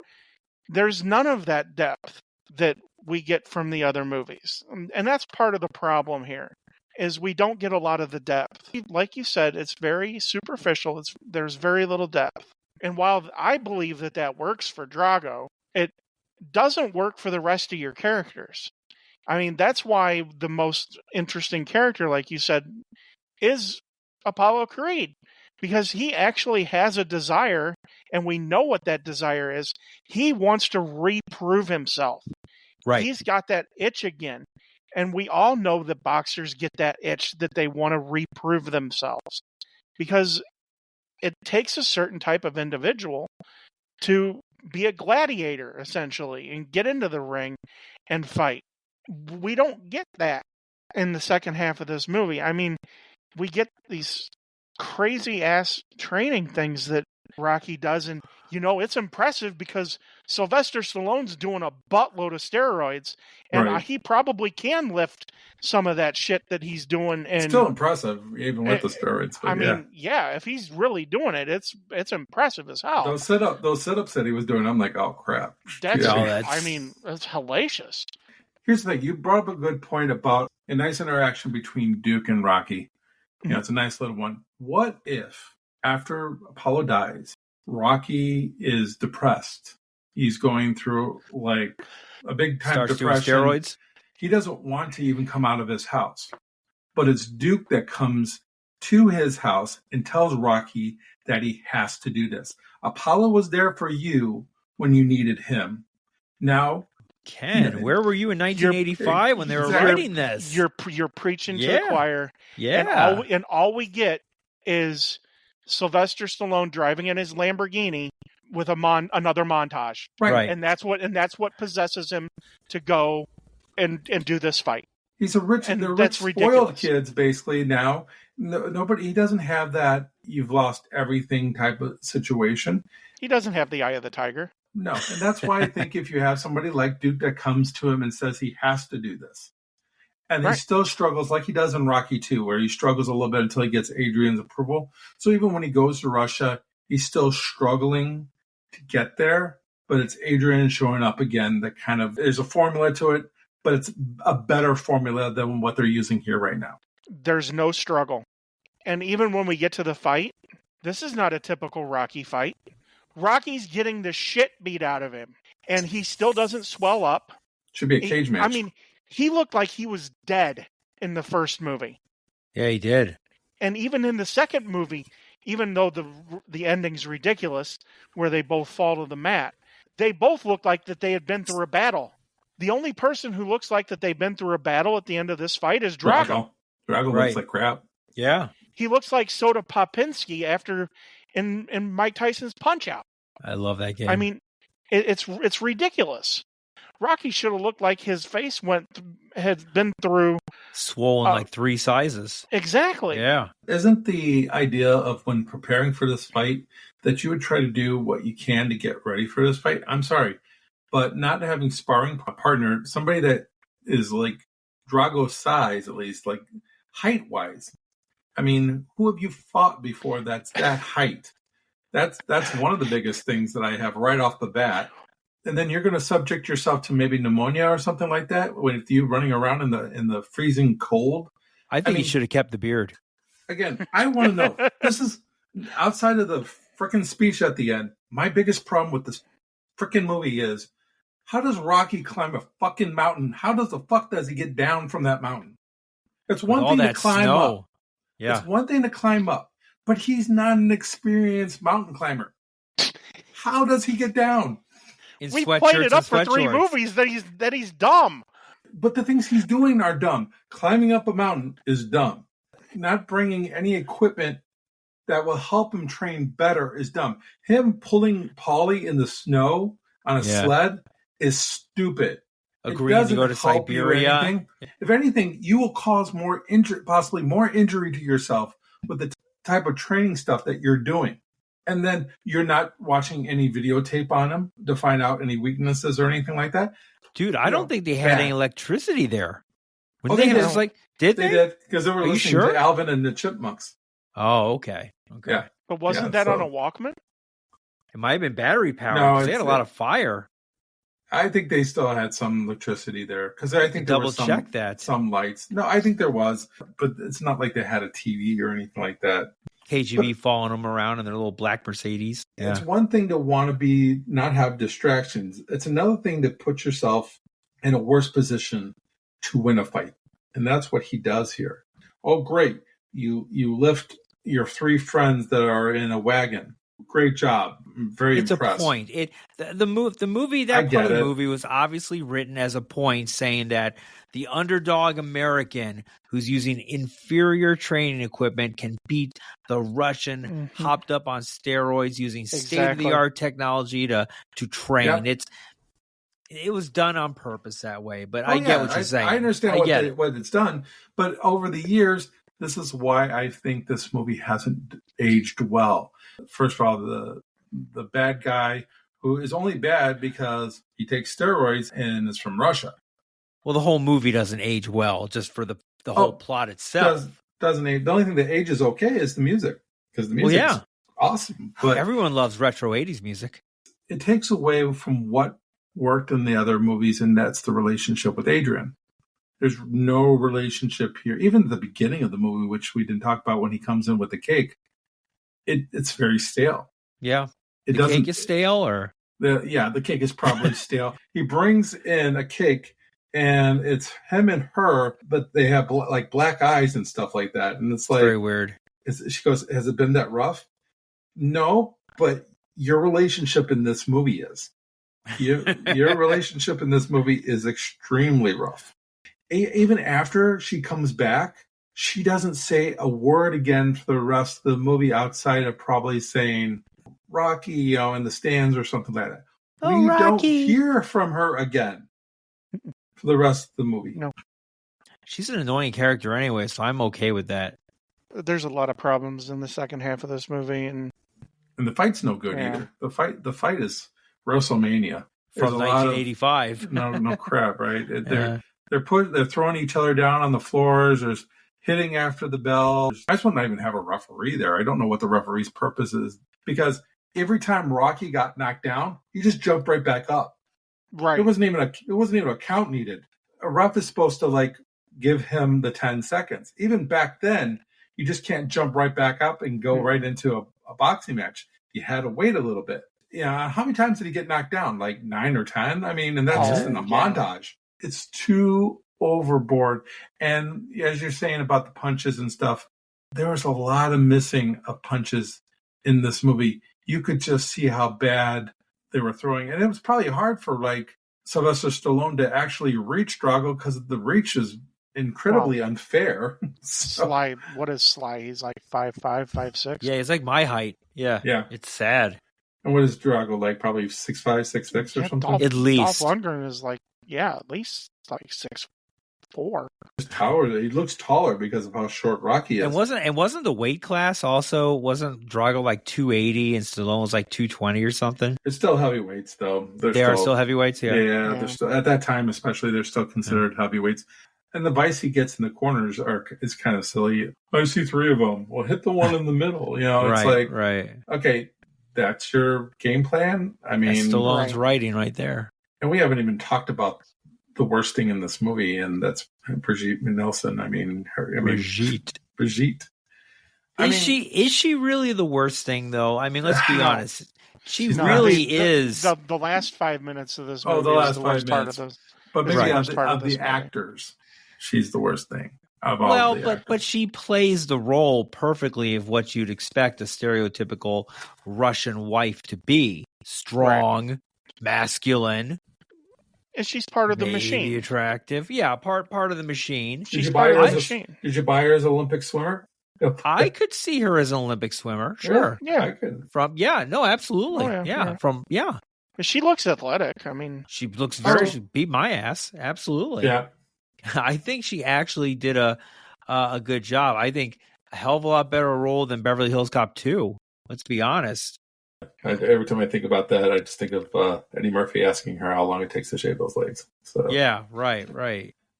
Speaker 4: There's none of that depth that we get from the other movies. And that's part of the problem here, is we don't get a lot of the depth. Like you said, it's very superficial. There's very little depth. And while I believe that works for Drago, it doesn't work for the rest of your characters. I mean, that's why the most interesting character, like you said, is Apollo Creed. Because he actually has a desire, and we know what that desire is. He wants to reprove himself.
Speaker 3: Right.
Speaker 4: He's got that itch again. And we all know that boxers get that itch that they want to reprove themselves. Because it takes a certain type of individual to be a gladiator, essentially, and get into the ring and fight. We don't get that in the second half of this movie. I mean, we get these crazy ass training things that Rocky does, and it's impressive because Sylvester Stallone's doing a buttload of steroids, and
Speaker 1: Right.
Speaker 4: he probably can lift some of that shit that he's doing. And
Speaker 1: Still impressive, even with the steroids. But
Speaker 4: I mean, yeah, if he's really doing it, it's impressive as hell.
Speaker 1: those sit-ups that he was doing, I'm like, oh crap.
Speaker 4: That's,
Speaker 1: Yeah.
Speaker 4: I mean, it's hellacious.
Speaker 1: Here's the thing: you brought up a good point about a nice interaction between Duke and Rocky. It's a nice little one. What if after Apollo dies, Rocky is depressed? He's going through like a big time
Speaker 3: Starts doing
Speaker 1: depression.
Speaker 3: steroids.
Speaker 1: He doesn't want to even come out of his house. But it's Duke that comes to his house and tells Rocky that he has to do this. Apollo was there for you when you needed him. Now,
Speaker 3: Ken, where were you in 1985 when they were
Speaker 1: Exactly.
Speaker 3: writing this?
Speaker 4: You're preaching to
Speaker 3: Yeah.
Speaker 4: the choir.
Speaker 3: yeah.
Speaker 4: And all we get is Sylvester Stallone driving in his Lamborghini with another montage.
Speaker 3: Right.
Speaker 4: And that's what possesses him to go and do this fight.
Speaker 1: he's a rich,
Speaker 4: And
Speaker 1: they're
Speaker 4: that's
Speaker 1: rich,
Speaker 4: ridiculous.
Speaker 1: spoiled kids basically now. Nobody, he doesn't have that you've lost everything type of situation.
Speaker 4: He doesn't have the eye of the tiger.
Speaker 1: No, and that's why I think if you have somebody like Duke that comes to him and says he has to do this, and
Speaker 4: Right.
Speaker 1: he still struggles like he does in Rocky 2, where he struggles a little bit until he gets Adrian's approval. So even when he goes to Russia, he's still struggling to get there. but it's Adrian showing up again. That kind of there's a formula to it, but it's a better formula than what they're using here right now.
Speaker 4: There's no struggle. And even when we get to the fight, this is not a typical Rocky fight. Rocky's getting the shit beat out of him, and he still doesn't swell up.
Speaker 1: Should be a cage match.
Speaker 4: I mean, he looked like he was dead in the first movie.
Speaker 3: Yeah, he did.
Speaker 4: And even in the second movie, even though the ending's ridiculous, where they both fall to the mat, they both look like that they had been through a battle. The only person who looks like that they've been through a battle at the end of this fight is Drago.
Speaker 1: Drago
Speaker 3: Right.
Speaker 1: looks like crap.
Speaker 3: Yeah.
Speaker 4: He looks like Soda Popinski after in Mike Tyson's Punch-Out.
Speaker 3: I love that game.
Speaker 4: I mean, it's ridiculous. Rocky should have looked like his face had been through
Speaker 3: swollen like 3 sizes.
Speaker 4: Exactly.
Speaker 3: Yeah.
Speaker 1: Isn't the idea of when preparing for this fight that you would try to do what you can to get ready for this fight? I'm sorry, but not having sparring partner, somebody that is like Drago's size, at least, like height-wise. I mean, who have you fought before that's that height? That's one of the biggest things that I have right off the bat. And then you're going to subject yourself to maybe pneumonia or something like that with you running around in the freezing cold.
Speaker 3: I think he should have kept the beard.
Speaker 1: Again, I want to know. This is outside of the freaking speech at the end. My biggest problem with this freaking movie is how does Rocky climb a fucking mountain? How does the fuck does he get down from that mountain? It's one thing to climb up.
Speaker 3: Yeah.
Speaker 1: It's one thing to climb up, but he's not an experienced mountain climber. How does he get down?
Speaker 4: We played it up for 3 movies that he's dumb.
Speaker 1: But the things he's doing are dumb. Climbing up a mountain is dumb. Not bringing any equipment that will help him train better is dumb. Him pulling Paulie in the snow on a sled is stupid.
Speaker 3: Agreeing to go to Siberia.
Speaker 1: If anything, you will cause more injury, possibly more injury to yourself with the type of training stuff that you're doing. And then you're not watching any videotape on him to find out any weaknesses or anything like that.
Speaker 3: Dude, I don't think they had any electricity there.
Speaker 1: They did.
Speaker 3: Did they?
Speaker 1: They did, because they were listening to Alvin and the Chipmunks.
Speaker 3: Oh, okay.
Speaker 1: Yeah.
Speaker 4: But wasn't that on a Walkman?
Speaker 3: It might have been battery powered.
Speaker 1: No,
Speaker 3: they had a lot of fire.
Speaker 1: I think they still had some electricity there, because I think there was some lights. No, I think there was, but it's not like they had a TV or anything like that.
Speaker 3: KGB following them around in their little black Mercedes.
Speaker 1: Yeah. It's one thing to want to not have distractions. It's another thing to put yourself in a worse position to win a fight. And that's what he does here. Oh, great. You lift your 3 friends that are in a wagon. Great job. I'm very impressed.
Speaker 3: It's a point. The movie, that part of the movie was obviously written as a point saying that the underdog American who's using inferior training equipment can beat the Russian hopped up on steroids using state-of-the-art technology to train.
Speaker 1: Yep.
Speaker 3: It was done on purpose that way, but I get what you're saying.
Speaker 1: I understand what it's done, but over the years, this is why I think this movie hasn't aged well. First of all, the bad guy who is only bad because he takes steroids and is from Russia.
Speaker 3: Well, the whole movie doesn't age well, just for the whole plot itself.
Speaker 1: Doesn't age. The only thing that ages okay is the music, because the music is awesome. But
Speaker 3: everyone loves retro 80s music.
Speaker 1: It takes away from what worked in the other movies, and that's the relationship with Adrian. There's no relationship here. Even at the beginning of the movie, which we didn't talk about when he comes in with the cake, it's very stale.
Speaker 3: Yeah.
Speaker 1: The
Speaker 3: cake is stale, or?
Speaker 1: The cake is probably stale. He brings in a cake, and it's him and her, but they have like black eyes and stuff like that. And it's like,
Speaker 3: very weird.
Speaker 1: She goes, has it been that rough? No, but your relationship in this movie is. Your relationship in this movie is extremely rough. Even after she comes back, she doesn't say a word again for the rest of the movie outside of probably saying Rocky, in the stands or something like that.
Speaker 3: Oh,
Speaker 1: we
Speaker 3: Rocky.
Speaker 1: don't hear from her again for the rest of the movie.
Speaker 4: No.
Speaker 3: She's an annoying character anyway, so I'm okay with that.
Speaker 4: There's a lot of problems in the second half of this movie, and
Speaker 1: the fight's no good either. The fight is WrestleMania
Speaker 3: from 1985.
Speaker 1: No crap, right? They're throwing each other down on the floors. There's hitting after the bell. I just want to even have a referee there. I don't know what the referee's purpose is, because every time Rocky got knocked down, he just jumped right back up.
Speaker 4: Right.
Speaker 1: It wasn't even a count needed. A ref is supposed to like give him the 10 seconds. Even back then, you just can't jump right back up and go right into a boxing match. You had to wait a little bit. Yeah, how many times did he get knocked down? Like 9 or 10? I mean, and that's just in a montage. It's too overboard. And as you're saying about the punches and stuff, there was a lot of missing of punches in this movie. You could just see how bad they were throwing. And it was probably hard for like Sylvester Stallone to actually reach Drago because the reach is incredibly unfair.
Speaker 4: Sly, what is Sly? He's like 5'5", 5'6".
Speaker 3: Yeah, he's like my height. Yeah. It's sad.
Speaker 1: And what is Drago like? Probably 6'5", 6'6" or something?
Speaker 3: At least.
Speaker 4: Dolph Lundgren is like, at least like 6'4".
Speaker 1: He looks taller because of how short Rocky is.
Speaker 3: And wasn't the weight class also, wasn't Drago like 280 and Stallone was like 220 or something?
Speaker 1: It's still heavyweights though.
Speaker 3: They are still heavyweights, yeah.
Speaker 1: Yeah, they're still, at that time especially, they're still considered heavyweights. And the vice he gets in the corners is kind of silly. I see 3 of them. Well, hit the one in the middle. You know, it's okay, that's your game plan. I mean,
Speaker 3: that's Stallone's writing right there.
Speaker 1: And we haven't even talked about the worst thing in this movie, and that's Brigitte Nielsen. Brigitte.
Speaker 3: Is she really the worst thing though? I mean, let's be honest. She really is.
Speaker 4: The last 5 minutes of this movie
Speaker 1: the last
Speaker 4: is the worst
Speaker 1: 5
Speaker 4: part
Speaker 1: minutes.
Speaker 4: of this.
Speaker 1: But maybe of the actors, she's the worst thing.
Speaker 3: But she plays the role perfectly of what you'd expect a stereotypical Russian wife to be: strong, masculine,
Speaker 4: and she's part of the
Speaker 3: maybe
Speaker 4: machine.
Speaker 3: Attractive, yeah, part of the machine.
Speaker 1: Did you buy her as an Olympic swimmer?
Speaker 3: I could see her as an Olympic swimmer. Sure,
Speaker 1: yeah, I could.
Speaker 3: Absolutely,
Speaker 4: She looks athletic. I mean,
Speaker 3: she looks she beat my ass. Absolutely.
Speaker 1: Yeah.
Speaker 3: I think she actually did a good job. I think a hell of a lot better role than Beverly Hills Cop 2. Let's be honest.
Speaker 1: Every time I think about that, I just think of Eddie Murphy asking her how long it takes to shave those legs. So
Speaker 3: yeah, right.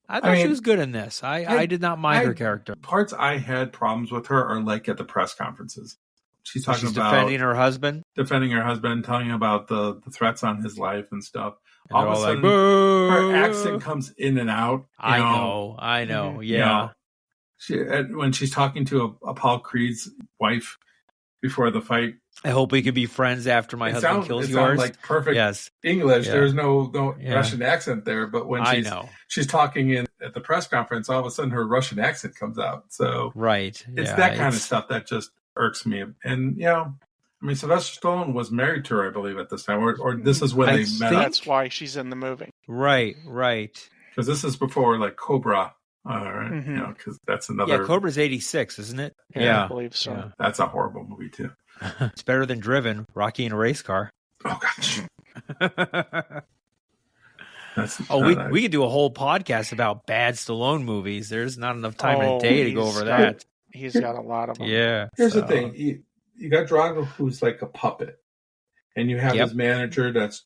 Speaker 3: I thought she was good in this. I did not mind her character.
Speaker 1: Parts I had problems with her are like at the press conferences. She's talking about
Speaker 3: defending her husband,
Speaker 1: telling about the threats on his life and stuff.
Speaker 3: And
Speaker 1: all of a sudden, her accent comes in and out.
Speaker 3: I know. Yeah.
Speaker 1: When she's talking to Apollo Creed's wife before the fight,
Speaker 3: I hope we could be friends after my husband kills yours.
Speaker 1: Like perfect English. Yeah. There's no Russian accent there. But when she's talking at the press conference, all of a sudden her Russian accent comes out. So it's that kind of stuff that just irks me. And I mean, Sylvester Stallone was married to her, I believe, at this time, or this is when they met.
Speaker 4: That's why she's in the movie.
Speaker 3: Right.
Speaker 1: Because this is before like Cobra, right?
Speaker 4: Mm-hmm.
Speaker 1: Because that's another.
Speaker 3: Yeah, Cobra's 86, isn't it?
Speaker 4: Yeah, I believe so.
Speaker 1: Yeah. That's a horrible movie too.
Speaker 3: It's better than Driven, Rocky in a race car.
Speaker 1: Oh gosh.
Speaker 3: We could do a whole podcast about bad Stallone movies. There's not enough time in a day to go over that.
Speaker 4: He's got a lot of them.
Speaker 3: Yeah.
Speaker 1: Here's the thing. You got Drago, who's like a puppet, and you have his manager that's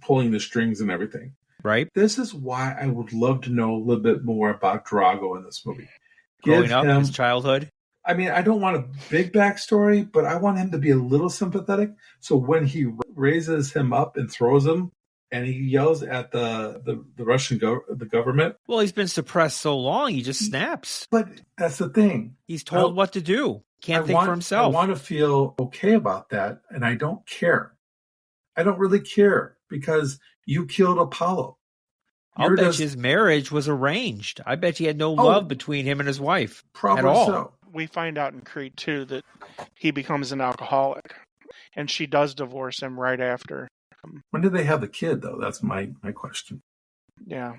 Speaker 1: pulling the strings and everything.
Speaker 3: Right.
Speaker 1: This is why I would love to know a little bit more about Drago in this movie.
Speaker 3: Growing up, his childhood.
Speaker 1: I mean, I don't want a big backstory, but I want him to be a little sympathetic. So when he raises him up and throws him, and he yells at the Russian the government.
Speaker 3: Well, he's been suppressed so long, he just snaps.
Speaker 1: But that's the thing.
Speaker 3: He's told what to do. Can't think for himself.
Speaker 1: I want to feel okay about that, and I don't care. I don't really care because you killed Apollo.
Speaker 3: I'll bet his marriage was arranged. I bet he had no love between him and his wife.
Speaker 1: Probably
Speaker 3: at all.
Speaker 1: So.
Speaker 4: We find out in Creed 2 that he becomes an alcoholic, and she does divorce him right after.
Speaker 1: When did they have the kid, though? That's my question.
Speaker 4: Yeah.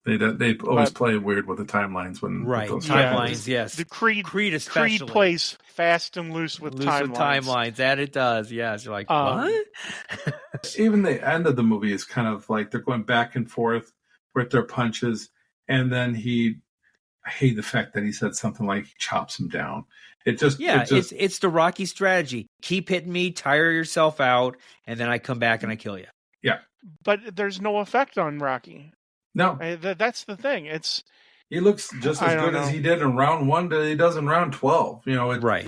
Speaker 1: They always play weird with the timelines when
Speaker 3: timelines. Yes,
Speaker 4: the Creed
Speaker 3: especially.
Speaker 4: Creed plays fast and loose with timelines.
Speaker 3: That it does. Yes, you're like what?
Speaker 1: Even the end of the movie is kind of like they're going back and forth with their punches, and then I hate the fact that he said something like he chops him down. It's the Rocky strategy. Keep hitting me, tire yourself out, and then I come back and I kill you. Yeah,
Speaker 4: but there's no effect on Rocky.
Speaker 1: No,
Speaker 4: that's the thing.
Speaker 1: He looks just as good as he did in round 1 that he does in round 12. You know,
Speaker 3: Right.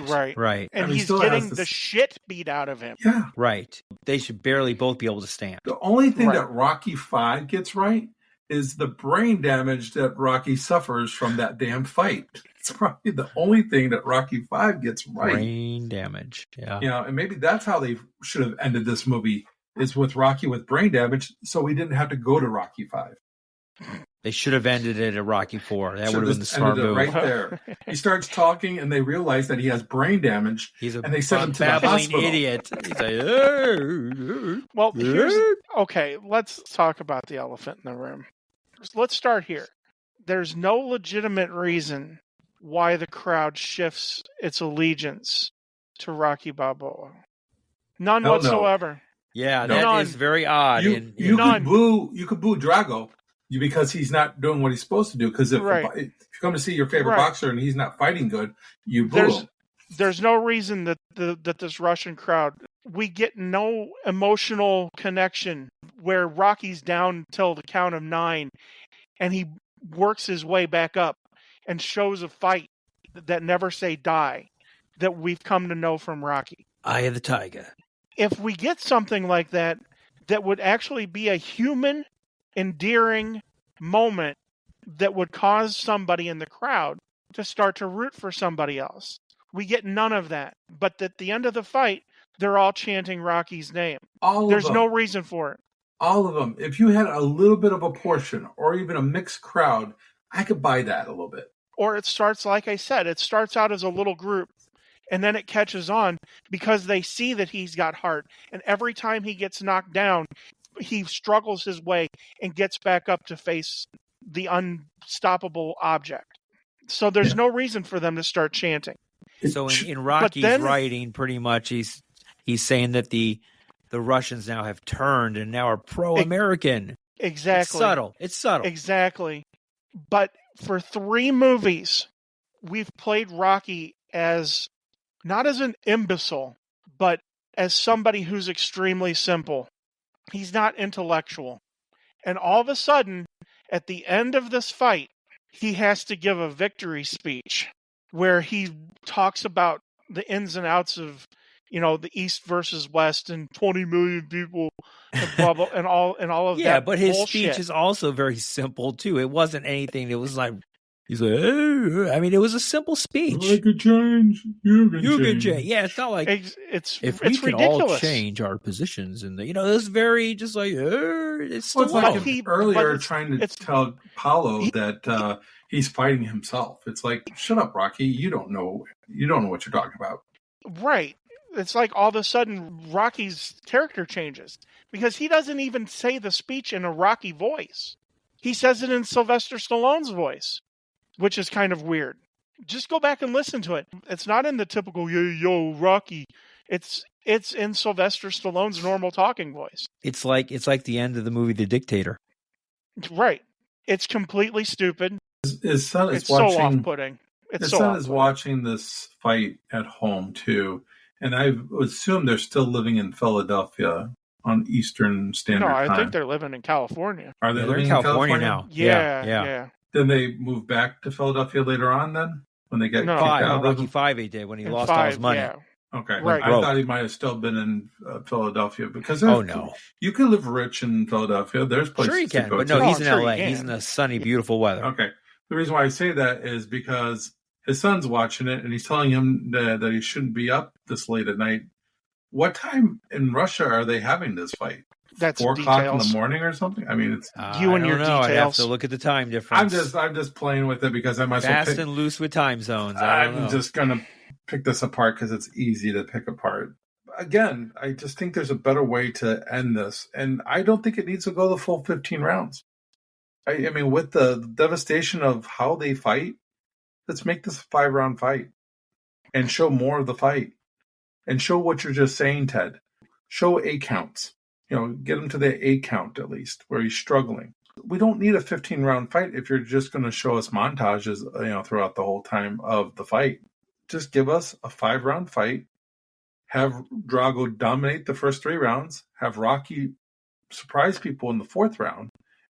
Speaker 4: And
Speaker 1: I mean,
Speaker 4: he's
Speaker 1: still
Speaker 4: getting
Speaker 1: has
Speaker 4: the shit beat out of him.
Speaker 1: Yeah.
Speaker 3: Right. They should barely both be able to stand.
Speaker 1: The only thing
Speaker 4: Right.
Speaker 1: that Rocky V gets right is the brain damage that Rocky suffers from that damn fight. It's probably the only thing that Rocky V gets right.
Speaker 3: Brain damage. Yeah.
Speaker 1: You know, and maybe that's how they should have ended this movie, is with Rocky with brain damage, so we didn't have to go to Rocky V.
Speaker 3: They should have ended it at Rocky IV. That would have been the
Speaker 1: Just
Speaker 3: smart
Speaker 1: ended it
Speaker 3: move.
Speaker 1: right there. He starts talking, and they realize that he has brain damage,
Speaker 3: He's a
Speaker 1: and they send him to the
Speaker 3: babbling
Speaker 1: hospital.
Speaker 3: idiot. He's like,
Speaker 4: Well, okay, let's talk about the elephant in the room. Let's start here. There's no legitimate reason why the crowd shifts its allegiance to Rocky Balboa. None
Speaker 1: Hell no.
Speaker 4: whatsoever.
Speaker 3: yeah,
Speaker 1: No.
Speaker 3: that is very odd.
Speaker 1: You
Speaker 4: None.
Speaker 1: could boo Drago because he's not doing what he's supposed to do. Because if you come to see your favorite
Speaker 4: Right.
Speaker 1: boxer and he's not fighting good, you boo him.
Speaker 4: There's no reason that that this Russian crowd, we get no emotional connection where Rocky's down till the count of 9 and he works his way back up and shows a fight that never say die that we've come to know from Rocky.
Speaker 3: Eye of the Tiger.
Speaker 4: If we get something like that, that would actually be a human, endearing moment that would cause somebody in the crowd to start to root for somebody else. We get none of that. But at the end of the fight, they're all chanting Rocky's name. There's no reason for it.
Speaker 1: All of them. If you had a little bit of a portion or even a mixed crowd, I could buy that a little bit.
Speaker 4: Or it starts, like I said, it starts out as a little group and then it catches on because they see that he's got heart. And every time he gets knocked down, he struggles his way and gets back up to face the unstoppable object. So there's no reason for them to start chanting.
Speaker 3: So in Rocky's writing, pretty much he's saying that the Russians now have turned and now are pro-American.
Speaker 4: Exactly.
Speaker 3: It's subtle.
Speaker 4: Exactly. But for 3 movies, we've played Rocky as not as an imbecile, but as somebody who's extremely simple. He's not intellectual. And all of a sudden, at the end of this fight, he has to give a victory speech where he talks about the ins and outs of, you know, the East versus West and 20 million people and blah blah and all of that.
Speaker 3: Yeah, but his
Speaker 4: bullshit.
Speaker 3: speech is also very simple too. It wasn't anything. It was like he's like, hey. I mean, it was a simple speech.
Speaker 1: I could change. You can change.
Speaker 3: Yeah, it's not like
Speaker 4: it's
Speaker 3: if we can
Speaker 4: ridiculous.
Speaker 3: all change our positions and it was very just like it's
Speaker 1: Well,
Speaker 3: still
Speaker 1: it's like
Speaker 4: he-
Speaker 1: earlier
Speaker 4: but
Speaker 1: trying to tell Paulo that he's fighting himself. It's like, shut up, Rocky. You don't know what you're talking about.
Speaker 4: Right. It's like all of a sudden Rocky's character changes because he doesn't even say the speech in a Rocky voice. He says it in Sylvester Stallone's voice, which is kind of weird. Just go back and listen to it. It's not in the typical yo Rocky. It's in Sylvester Stallone's normal talking voice.
Speaker 3: It's like the end of the movie The Dictator.
Speaker 4: Right. It's completely stupid.
Speaker 1: His son is
Speaker 4: It's
Speaker 1: watching.
Speaker 4: so off-putting.
Speaker 1: His son is watching this fight at home too, and I assume they're still living in Philadelphia on Eastern Standard Time.
Speaker 4: No, I think they're living in California.
Speaker 1: Are they
Speaker 3: They're
Speaker 1: living
Speaker 3: in California now.
Speaker 4: Yeah.
Speaker 1: Then they move back to Philadelphia later on. Then when they get
Speaker 4: No.
Speaker 1: kicked out of
Speaker 3: Rocky V he did when he
Speaker 4: In
Speaker 3: lost all his
Speaker 4: 5,
Speaker 3: money.
Speaker 4: yeah.
Speaker 1: Okay,
Speaker 4: Right.
Speaker 1: I thought he might have still been in Philadelphia because
Speaker 3: Oh no,
Speaker 1: you can live rich in Philadelphia. There's places
Speaker 3: sure he
Speaker 1: to
Speaker 3: can,
Speaker 1: go
Speaker 3: but
Speaker 1: to.
Speaker 3: no,
Speaker 4: No,
Speaker 3: he's
Speaker 4: I'm
Speaker 3: in
Speaker 4: sure he
Speaker 3: LA.
Speaker 4: can.
Speaker 3: He's in the sunny, beautiful weather.
Speaker 1: Okay. The reason why I say that is because his son's watching it and he's telling him that he shouldn't be up this late at night. What time in Russia are they having this fight?
Speaker 4: That's
Speaker 1: 4 o'clock in
Speaker 4: details.
Speaker 1: the morning or something? I mean, it's.
Speaker 4: You and
Speaker 3: I
Speaker 4: your
Speaker 3: don't know. I'd have
Speaker 4: details.
Speaker 3: to look at the time difference.
Speaker 1: I'm just playing with it because I might as well
Speaker 3: fast
Speaker 1: pick.
Speaker 3: and loose with time zones. I don't
Speaker 1: I'm
Speaker 3: know.
Speaker 1: just gonna pick this apart because it's easy to pick apart. Again, I just think there's a better way to end this, and I don't think it needs to go the full 15 rounds. I mean, with the devastation of how they fight, let's make this a 5-round fight and show more of the fight and show what you're just saying, Ted. Show 8 counts. Get him to the 8 count at least where he's struggling. We don't need a 15-round fight if you're just going to show us montages, throughout the whole time of the fight. Just give us a 5-round fight. Have Drago dominate the first 3 rounds. Have Rocky surprise people in the 4th round.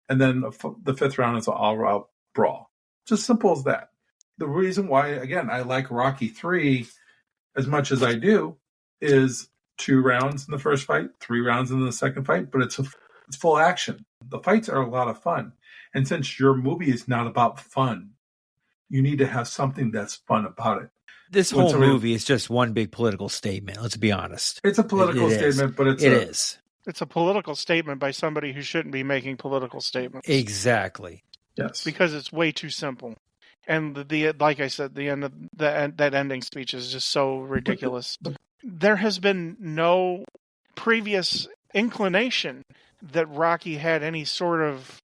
Speaker 1: And then the 5th round is an all-out brawl. Just simple as that. The reason why, again, I like Rocky 3 as much as I do is 2 rounds in the first fight, 3 rounds in the second fight, but it's full action. The fights are a lot of fun. And since your movie is not about fun, you need to have something that's fun about it.
Speaker 3: This whole movie is just one big political statement. Let's be honest.
Speaker 1: It's a political statement, but
Speaker 4: It's a political statement by somebody who shouldn't be making political statements.
Speaker 3: Exactly.
Speaker 1: Yes.
Speaker 4: Because it's way too simple. And the like I said, the end of that ending speech is just so ridiculous. There has been no previous inclination that Rocky had any sort of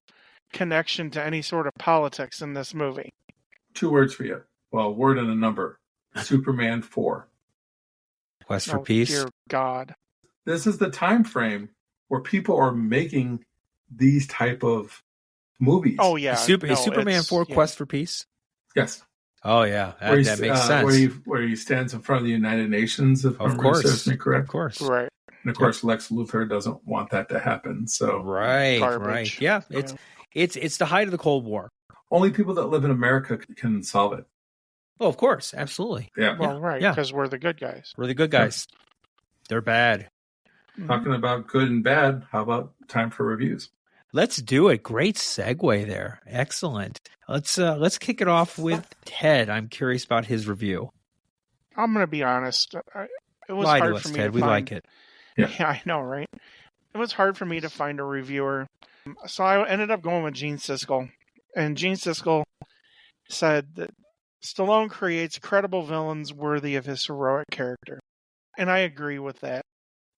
Speaker 4: connection to any sort of politics in this movie.
Speaker 1: 2 words for you. Well, word and a number. Superman 4.
Speaker 3: Quest for Peace.
Speaker 4: Dear God.
Speaker 1: This is the time frame where people are making these type of movies.
Speaker 4: Oh, yeah.
Speaker 3: Is Superman 4 Quest for Peace?
Speaker 1: Yes.
Speaker 3: Oh, yeah. That makes sense.
Speaker 1: Where he stands in front of the United Nations, if
Speaker 3: of course.
Speaker 1: serves me correct.
Speaker 3: Of course.
Speaker 4: Right.
Speaker 1: And of course, Lex Luthor doesn't want that to happen. So
Speaker 3: Right.
Speaker 4: Garbage.
Speaker 3: Yeah. It's the height of the Cold War.
Speaker 1: only people that live in America can solve it.
Speaker 3: Oh, of course. Absolutely.
Speaker 1: Yeah.
Speaker 4: Well, right.
Speaker 3: Yeah.
Speaker 4: Because we're the good guys.
Speaker 3: We're the good guys. They're bad.
Speaker 1: Talking about good and bad, how about time for reviews?
Speaker 3: Let's do it. Great segue there. Excellent. Let's kick it off with Ted. I'm curious about his review.
Speaker 4: I'm going to be honest. It was
Speaker 3: Lie
Speaker 4: hard
Speaker 3: to us,
Speaker 4: for me
Speaker 3: Ted.
Speaker 4: to
Speaker 3: We
Speaker 4: find.
Speaker 3: like it.
Speaker 1: Yeah.
Speaker 4: Yeah, I know, right? It was hard for me to find a reviewer. So I ended up going with Gene Siskel. And Gene Siskel said that Stallone creates credible villains worthy of his heroic character. And I agree with that.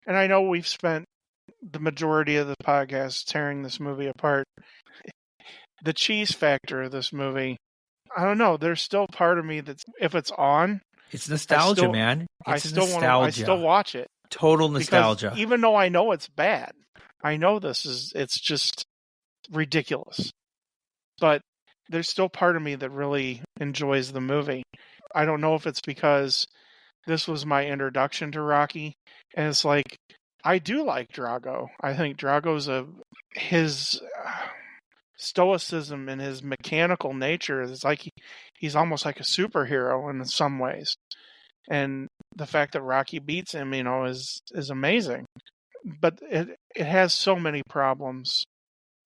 Speaker 4: And I know we've spent the majority of the podcast tearing this movie apart. The cheese factor of this movie, I don't know. There's still part of me that's, if it's on,
Speaker 3: It's nostalgia, man.
Speaker 4: I
Speaker 3: It's
Speaker 4: still
Speaker 3: nostalgia.
Speaker 4: watch it.
Speaker 3: Total nostalgia.
Speaker 4: Because even though I know it's bad, I know it's just ridiculous. But there's still part of me that really enjoys the movie. I don't know if it's because this was my introduction to Rocky, and it's like, I do like Drago. I think Drago's his stoicism and his mechanical nature is like he's almost like a superhero in some ways. And the fact that Rocky beats him, is amazing. But it has so many problems.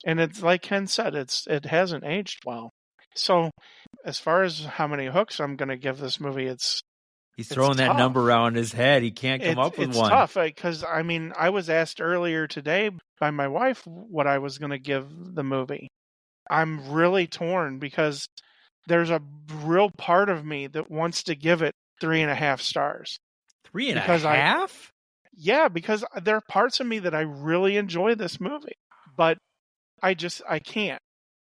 Speaker 4: And it's like Ken said, it hasn't aged well. So as far as how many hooks I'm going to give this movie,
Speaker 3: He's throwing that
Speaker 4: tough.
Speaker 3: number around his head. He can't come up with one.
Speaker 4: It's tough because, I was asked earlier today by my wife what I was going to give the movie. I'm really torn because there's a real part of me that wants to give it 3.5 stars.
Speaker 3: 3.5?
Speaker 4: Yeah, because there are parts of me that I really enjoy this movie, but I can't.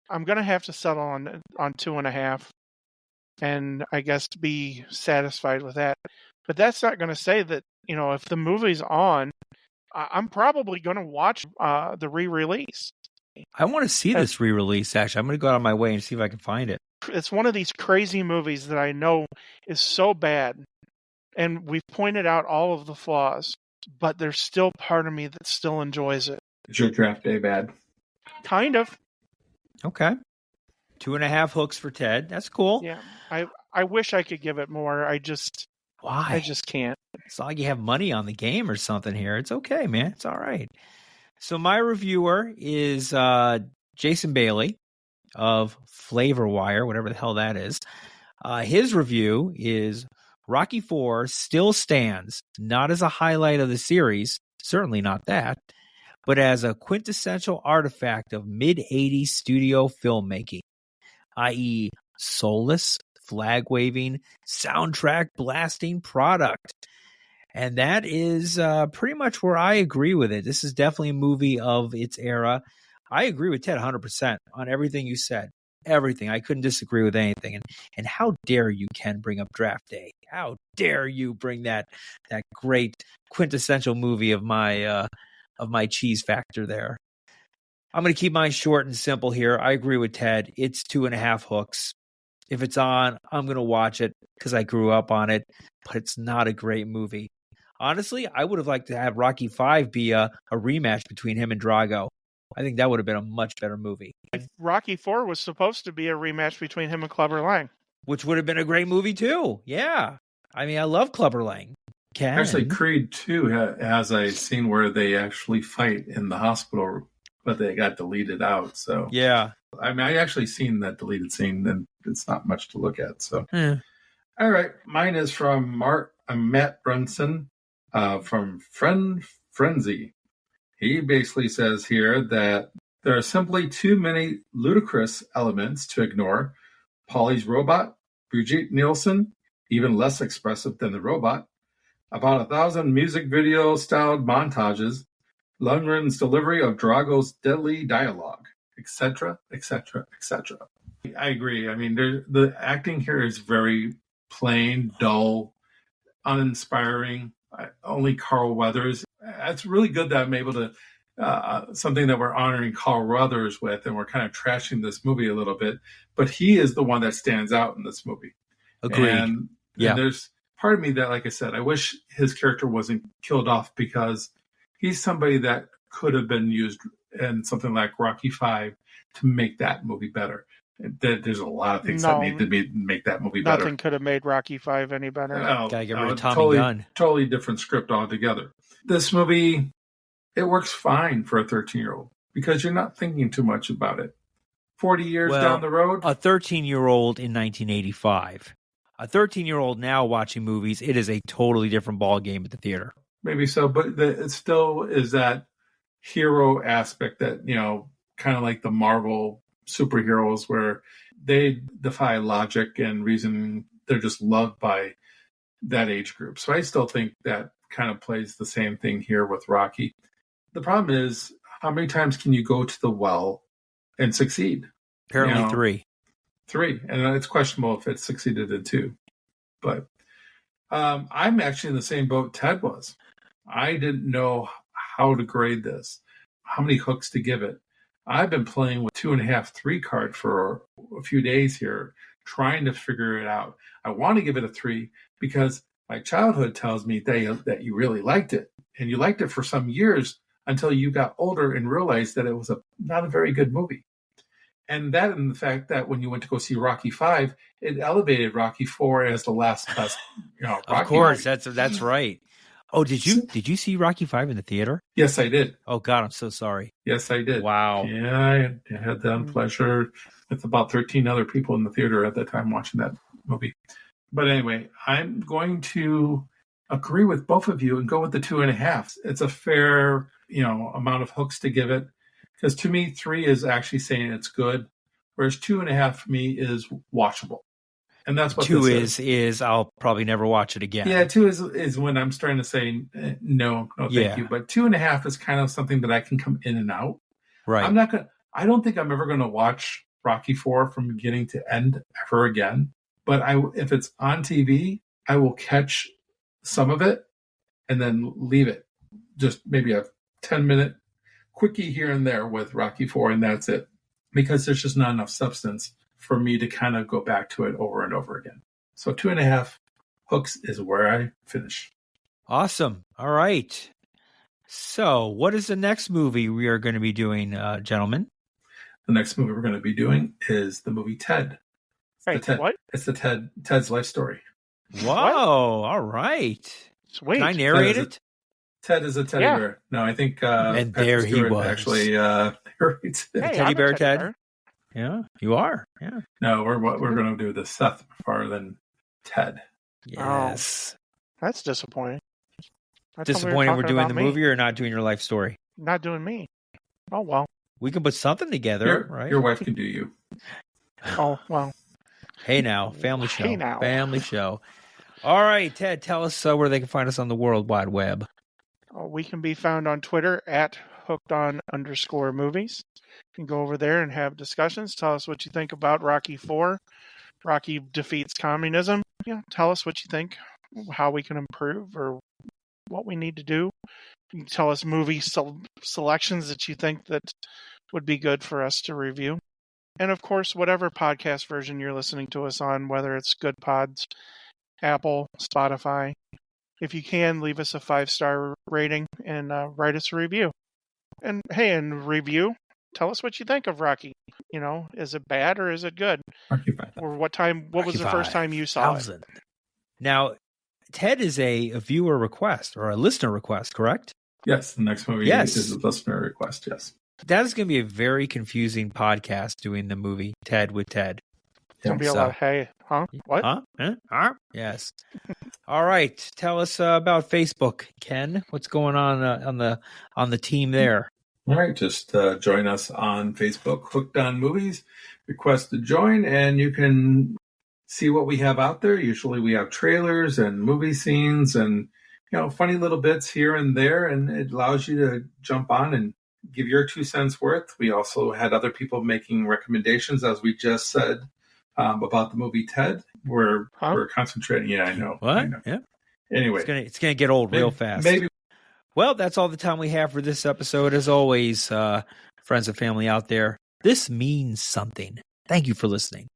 Speaker 4: I'm going to have to settle on 2.5 and I guess be satisfied with that. But that's not going to say that, if the movie's on, I'm probably going to watch the re-release.
Speaker 3: I want to see this re-release, actually. I'm going to go out of my way and see if I can find it.
Speaker 4: It's one of these crazy movies that I know is so bad, and we've pointed out all of the flaws, but there's still part of me that still enjoys it.
Speaker 1: Is your draft day bad?
Speaker 4: Kind of.
Speaker 3: Okay. 2.5 hooks for Ted. That's cool.
Speaker 4: Yeah. I wish I could give it more.
Speaker 3: Why?
Speaker 4: I just can't.
Speaker 3: It's not like you have money on the game or something here. It's okay, man. It's all right. So my reviewer is Jason Bailey of Flavor Wire, whatever the hell that is. His review is Rocky IV still stands, not as a highlight of the series, certainly not that, but as a quintessential artifact of mid-'80s studio filmmaking, i.e. soulless, flag-waving, soundtrack-blasting product. And that is pretty much where I agree with it. This is definitely a movie of its era. I agree with Ted 100% on everything you said. Everything. I couldn't disagree with anything. And how dare you, Ken, bring up Draft Day? How dare you bring that great quintessential movie of my cheese factor there? I'm going to keep mine short and simple here. I agree with Ted. It's 2.5 hooks. If it's on, I'm going to watch it because I grew up on it, but it's not a great movie. Honestly, I would have liked to have Rocky V be a rematch between him and Drago. I think that would have been a much better movie,
Speaker 4: Rocky IV was supposed to be a rematch between him and Clubber Lang.
Speaker 3: which would have been a great movie too. Yeah. I mean, I love Clubber Lang. Ken.
Speaker 1: Actually, Creed 2 has a scene where they actually fight in the hospital, but they got deleted out. So,
Speaker 3: Yeah.
Speaker 1: I mean, I actually seen that deleted scene, and it's not much to look at. So,
Speaker 3: Hmm.
Speaker 1: all right. Mine is from Matt Brunson from Frenzy. He basically says here that there are simply too many ludicrous elements to ignore. Polly's robot, Brigitte Nielsen, even less expressive than the robot, about 1,000 music video-styled montages, Lundgren's delivery of Drago's deadly dialogue, etc., etc., etc. I agree. I mean, the acting here is very plain, dull, uninspiring. Only Carl Weathers. It's really good that I'm able to something that we're honoring Carl Weathers with, and we're kind of trashing this movie a little bit. But he is the one that stands out in this movie.
Speaker 3: Agreed.
Speaker 1: And there's part of me that, like I said, I wish his character wasn't killed off, because he's somebody that could have been used in something like Rocky V to make that movie better. There's a lot of things that need to make that movie better.
Speaker 4: Nothing could have made Rocky V any better.
Speaker 3: Gotta get rid of Tommy Gunn.
Speaker 1: Totally different script altogether. This movie, it works fine for a 13-year-old because you're not thinking too much about it. 40 years down the road,
Speaker 3: a 13-year-old in 1985. A 13-year-old now watching movies, it is a totally different ball game at the theater.
Speaker 1: Maybe so, but it still is that hero aspect that, kind of like the Marvel superheroes, where they defy logic and reason. They're just loved by that age group. So I still think that kind of plays the same thing here with Rocky. The problem is, how many times can you go to the well and succeed?
Speaker 3: Apparently 3.
Speaker 1: 3. And it's questionable if it succeeded in 2. But I'm actually in the same boat Ted was. I didn't know how to grade this, how many hooks to give it. I've been playing with 2.5, 3 card for a few days here, trying to figure it out. I want to give it a 3 because my childhood tells me that you really liked it. And you liked it for some years until you got older and realized that it was not a very good movie. And that, and the fact that when you went to go see Rocky V, it elevated Rocky IV as the last best, Rocky
Speaker 3: Of course,
Speaker 1: movie.
Speaker 3: that's right. Oh, did you see Rocky V in the theater?
Speaker 1: Yes, I did.
Speaker 3: Oh God, I'm so sorry.
Speaker 1: Yes, I did.
Speaker 3: Wow.
Speaker 1: Yeah, I had that pleasure with about 13 other people in the theater at that time watching that movie. But anyway, I'm going to agree with both of you and go with the 2.5. It's a fair, amount of hooks to give it. Because to me, 3 is actually saying it's good, whereas 2.5 for me is watchable. And that's what
Speaker 3: 2
Speaker 1: this
Speaker 3: is I'll probably never watch it again.
Speaker 1: Yeah, 2 is when I'm starting to say no, thank you. But 2.5 is kind of something that I can come in and out.
Speaker 3: Right.
Speaker 1: I don't think I'm ever gonna watch Rocky IV from beginning to end ever again. But if it's on TV, I will catch some of it and then leave it. Just maybe a 10-minute quickie here and there with Rocky IV, and that's it. Because there's just not enough substance for me to kind of go back to it over and over again. So 2.5 hooks is where I finish.
Speaker 3: Awesome. All right. So what is the next movie we are going to be doing, gentlemen?
Speaker 1: The next movie we're going to be doing is the movie Ted.
Speaker 4: What?
Speaker 1: It's the Ted's life story.
Speaker 3: Whoa. All right.
Speaker 4: Sweet.
Speaker 3: Can I narrate it?
Speaker 1: Ted is a teddy bear. No, I think
Speaker 3: and
Speaker 1: Patrick
Speaker 3: there he
Speaker 1: Stewart
Speaker 3: was.
Speaker 1: Actually narrates it.
Speaker 4: Hey,
Speaker 3: Teddy
Speaker 4: I'm a
Speaker 3: bear
Speaker 4: teddy
Speaker 3: Ted?
Speaker 4: bear.
Speaker 3: Yeah, you are. Yeah.
Speaker 1: No, we're going to do the Seth MacFarlane Ted.
Speaker 3: Yes.
Speaker 4: That's disappointing.
Speaker 3: Disappointing we're doing the movie or not doing your life story?
Speaker 4: Not doing me. Oh, well.
Speaker 3: We can put something together, right?
Speaker 1: Your wife can do you.
Speaker 4: Oh, well.
Speaker 3: Hey now, family show.
Speaker 4: Hey now.
Speaker 3: Family show. All right, Ted, tell us where they can find us on the World Wide Web.
Speaker 4: We can be found on Twitter at hookedon_movies. You can go over there and have discussions. Tell us what you think about Rocky IV. Rocky defeats communism. Tell us what you think, how we can improve, or what we need to do. You can tell us movie selections that you think that would be good for us to review. And of course, whatever podcast version you're listening to us on, whether it's Good Pods, Apple, Spotify, if you can, leave us a 5-star rating and write us a review. And hey, and review, tell us what you think of Rocky. Is it bad or is it good?
Speaker 1: Rocky 5.
Speaker 4: Or what was the first time you saw it?
Speaker 3: Now, Ted is a viewer request or a listener request, correct?
Speaker 1: Yes, the next movie is a listener request, yes.
Speaker 3: That is going to be a very confusing podcast doing the movie Ted with Ted.
Speaker 4: It's going to be a lot of, hey, huh? What?
Speaker 3: Huh? Huh? Yes. All right. Tell us about Facebook, Ken. What's going on the team there?
Speaker 1: All right. Just join us on Facebook, Hooked on Movies. Request to join, and you can see what we have out there. Usually we have trailers and movie scenes and funny little bits here and there, and it allows you to jump on and give your 2 cents worth. We also had other people making recommendations, as we just said, about the movie Ted. We're concentrating. Yeah, I know.
Speaker 3: What?
Speaker 1: I know.
Speaker 3: Yeah.
Speaker 1: Anyway,
Speaker 3: it's gonna get old real fast.
Speaker 1: Maybe.
Speaker 3: Well, that's all the time we have for this episode. As always, friends and family out there, this means something. Thank you for listening.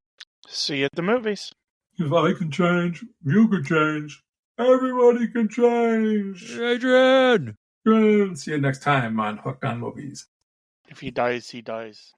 Speaker 4: See you at the movies.
Speaker 1: If I can change, you can change. Everybody can change.
Speaker 3: Adrian!
Speaker 1: See you next time on Hooked on Movies.
Speaker 4: If he dies, he dies.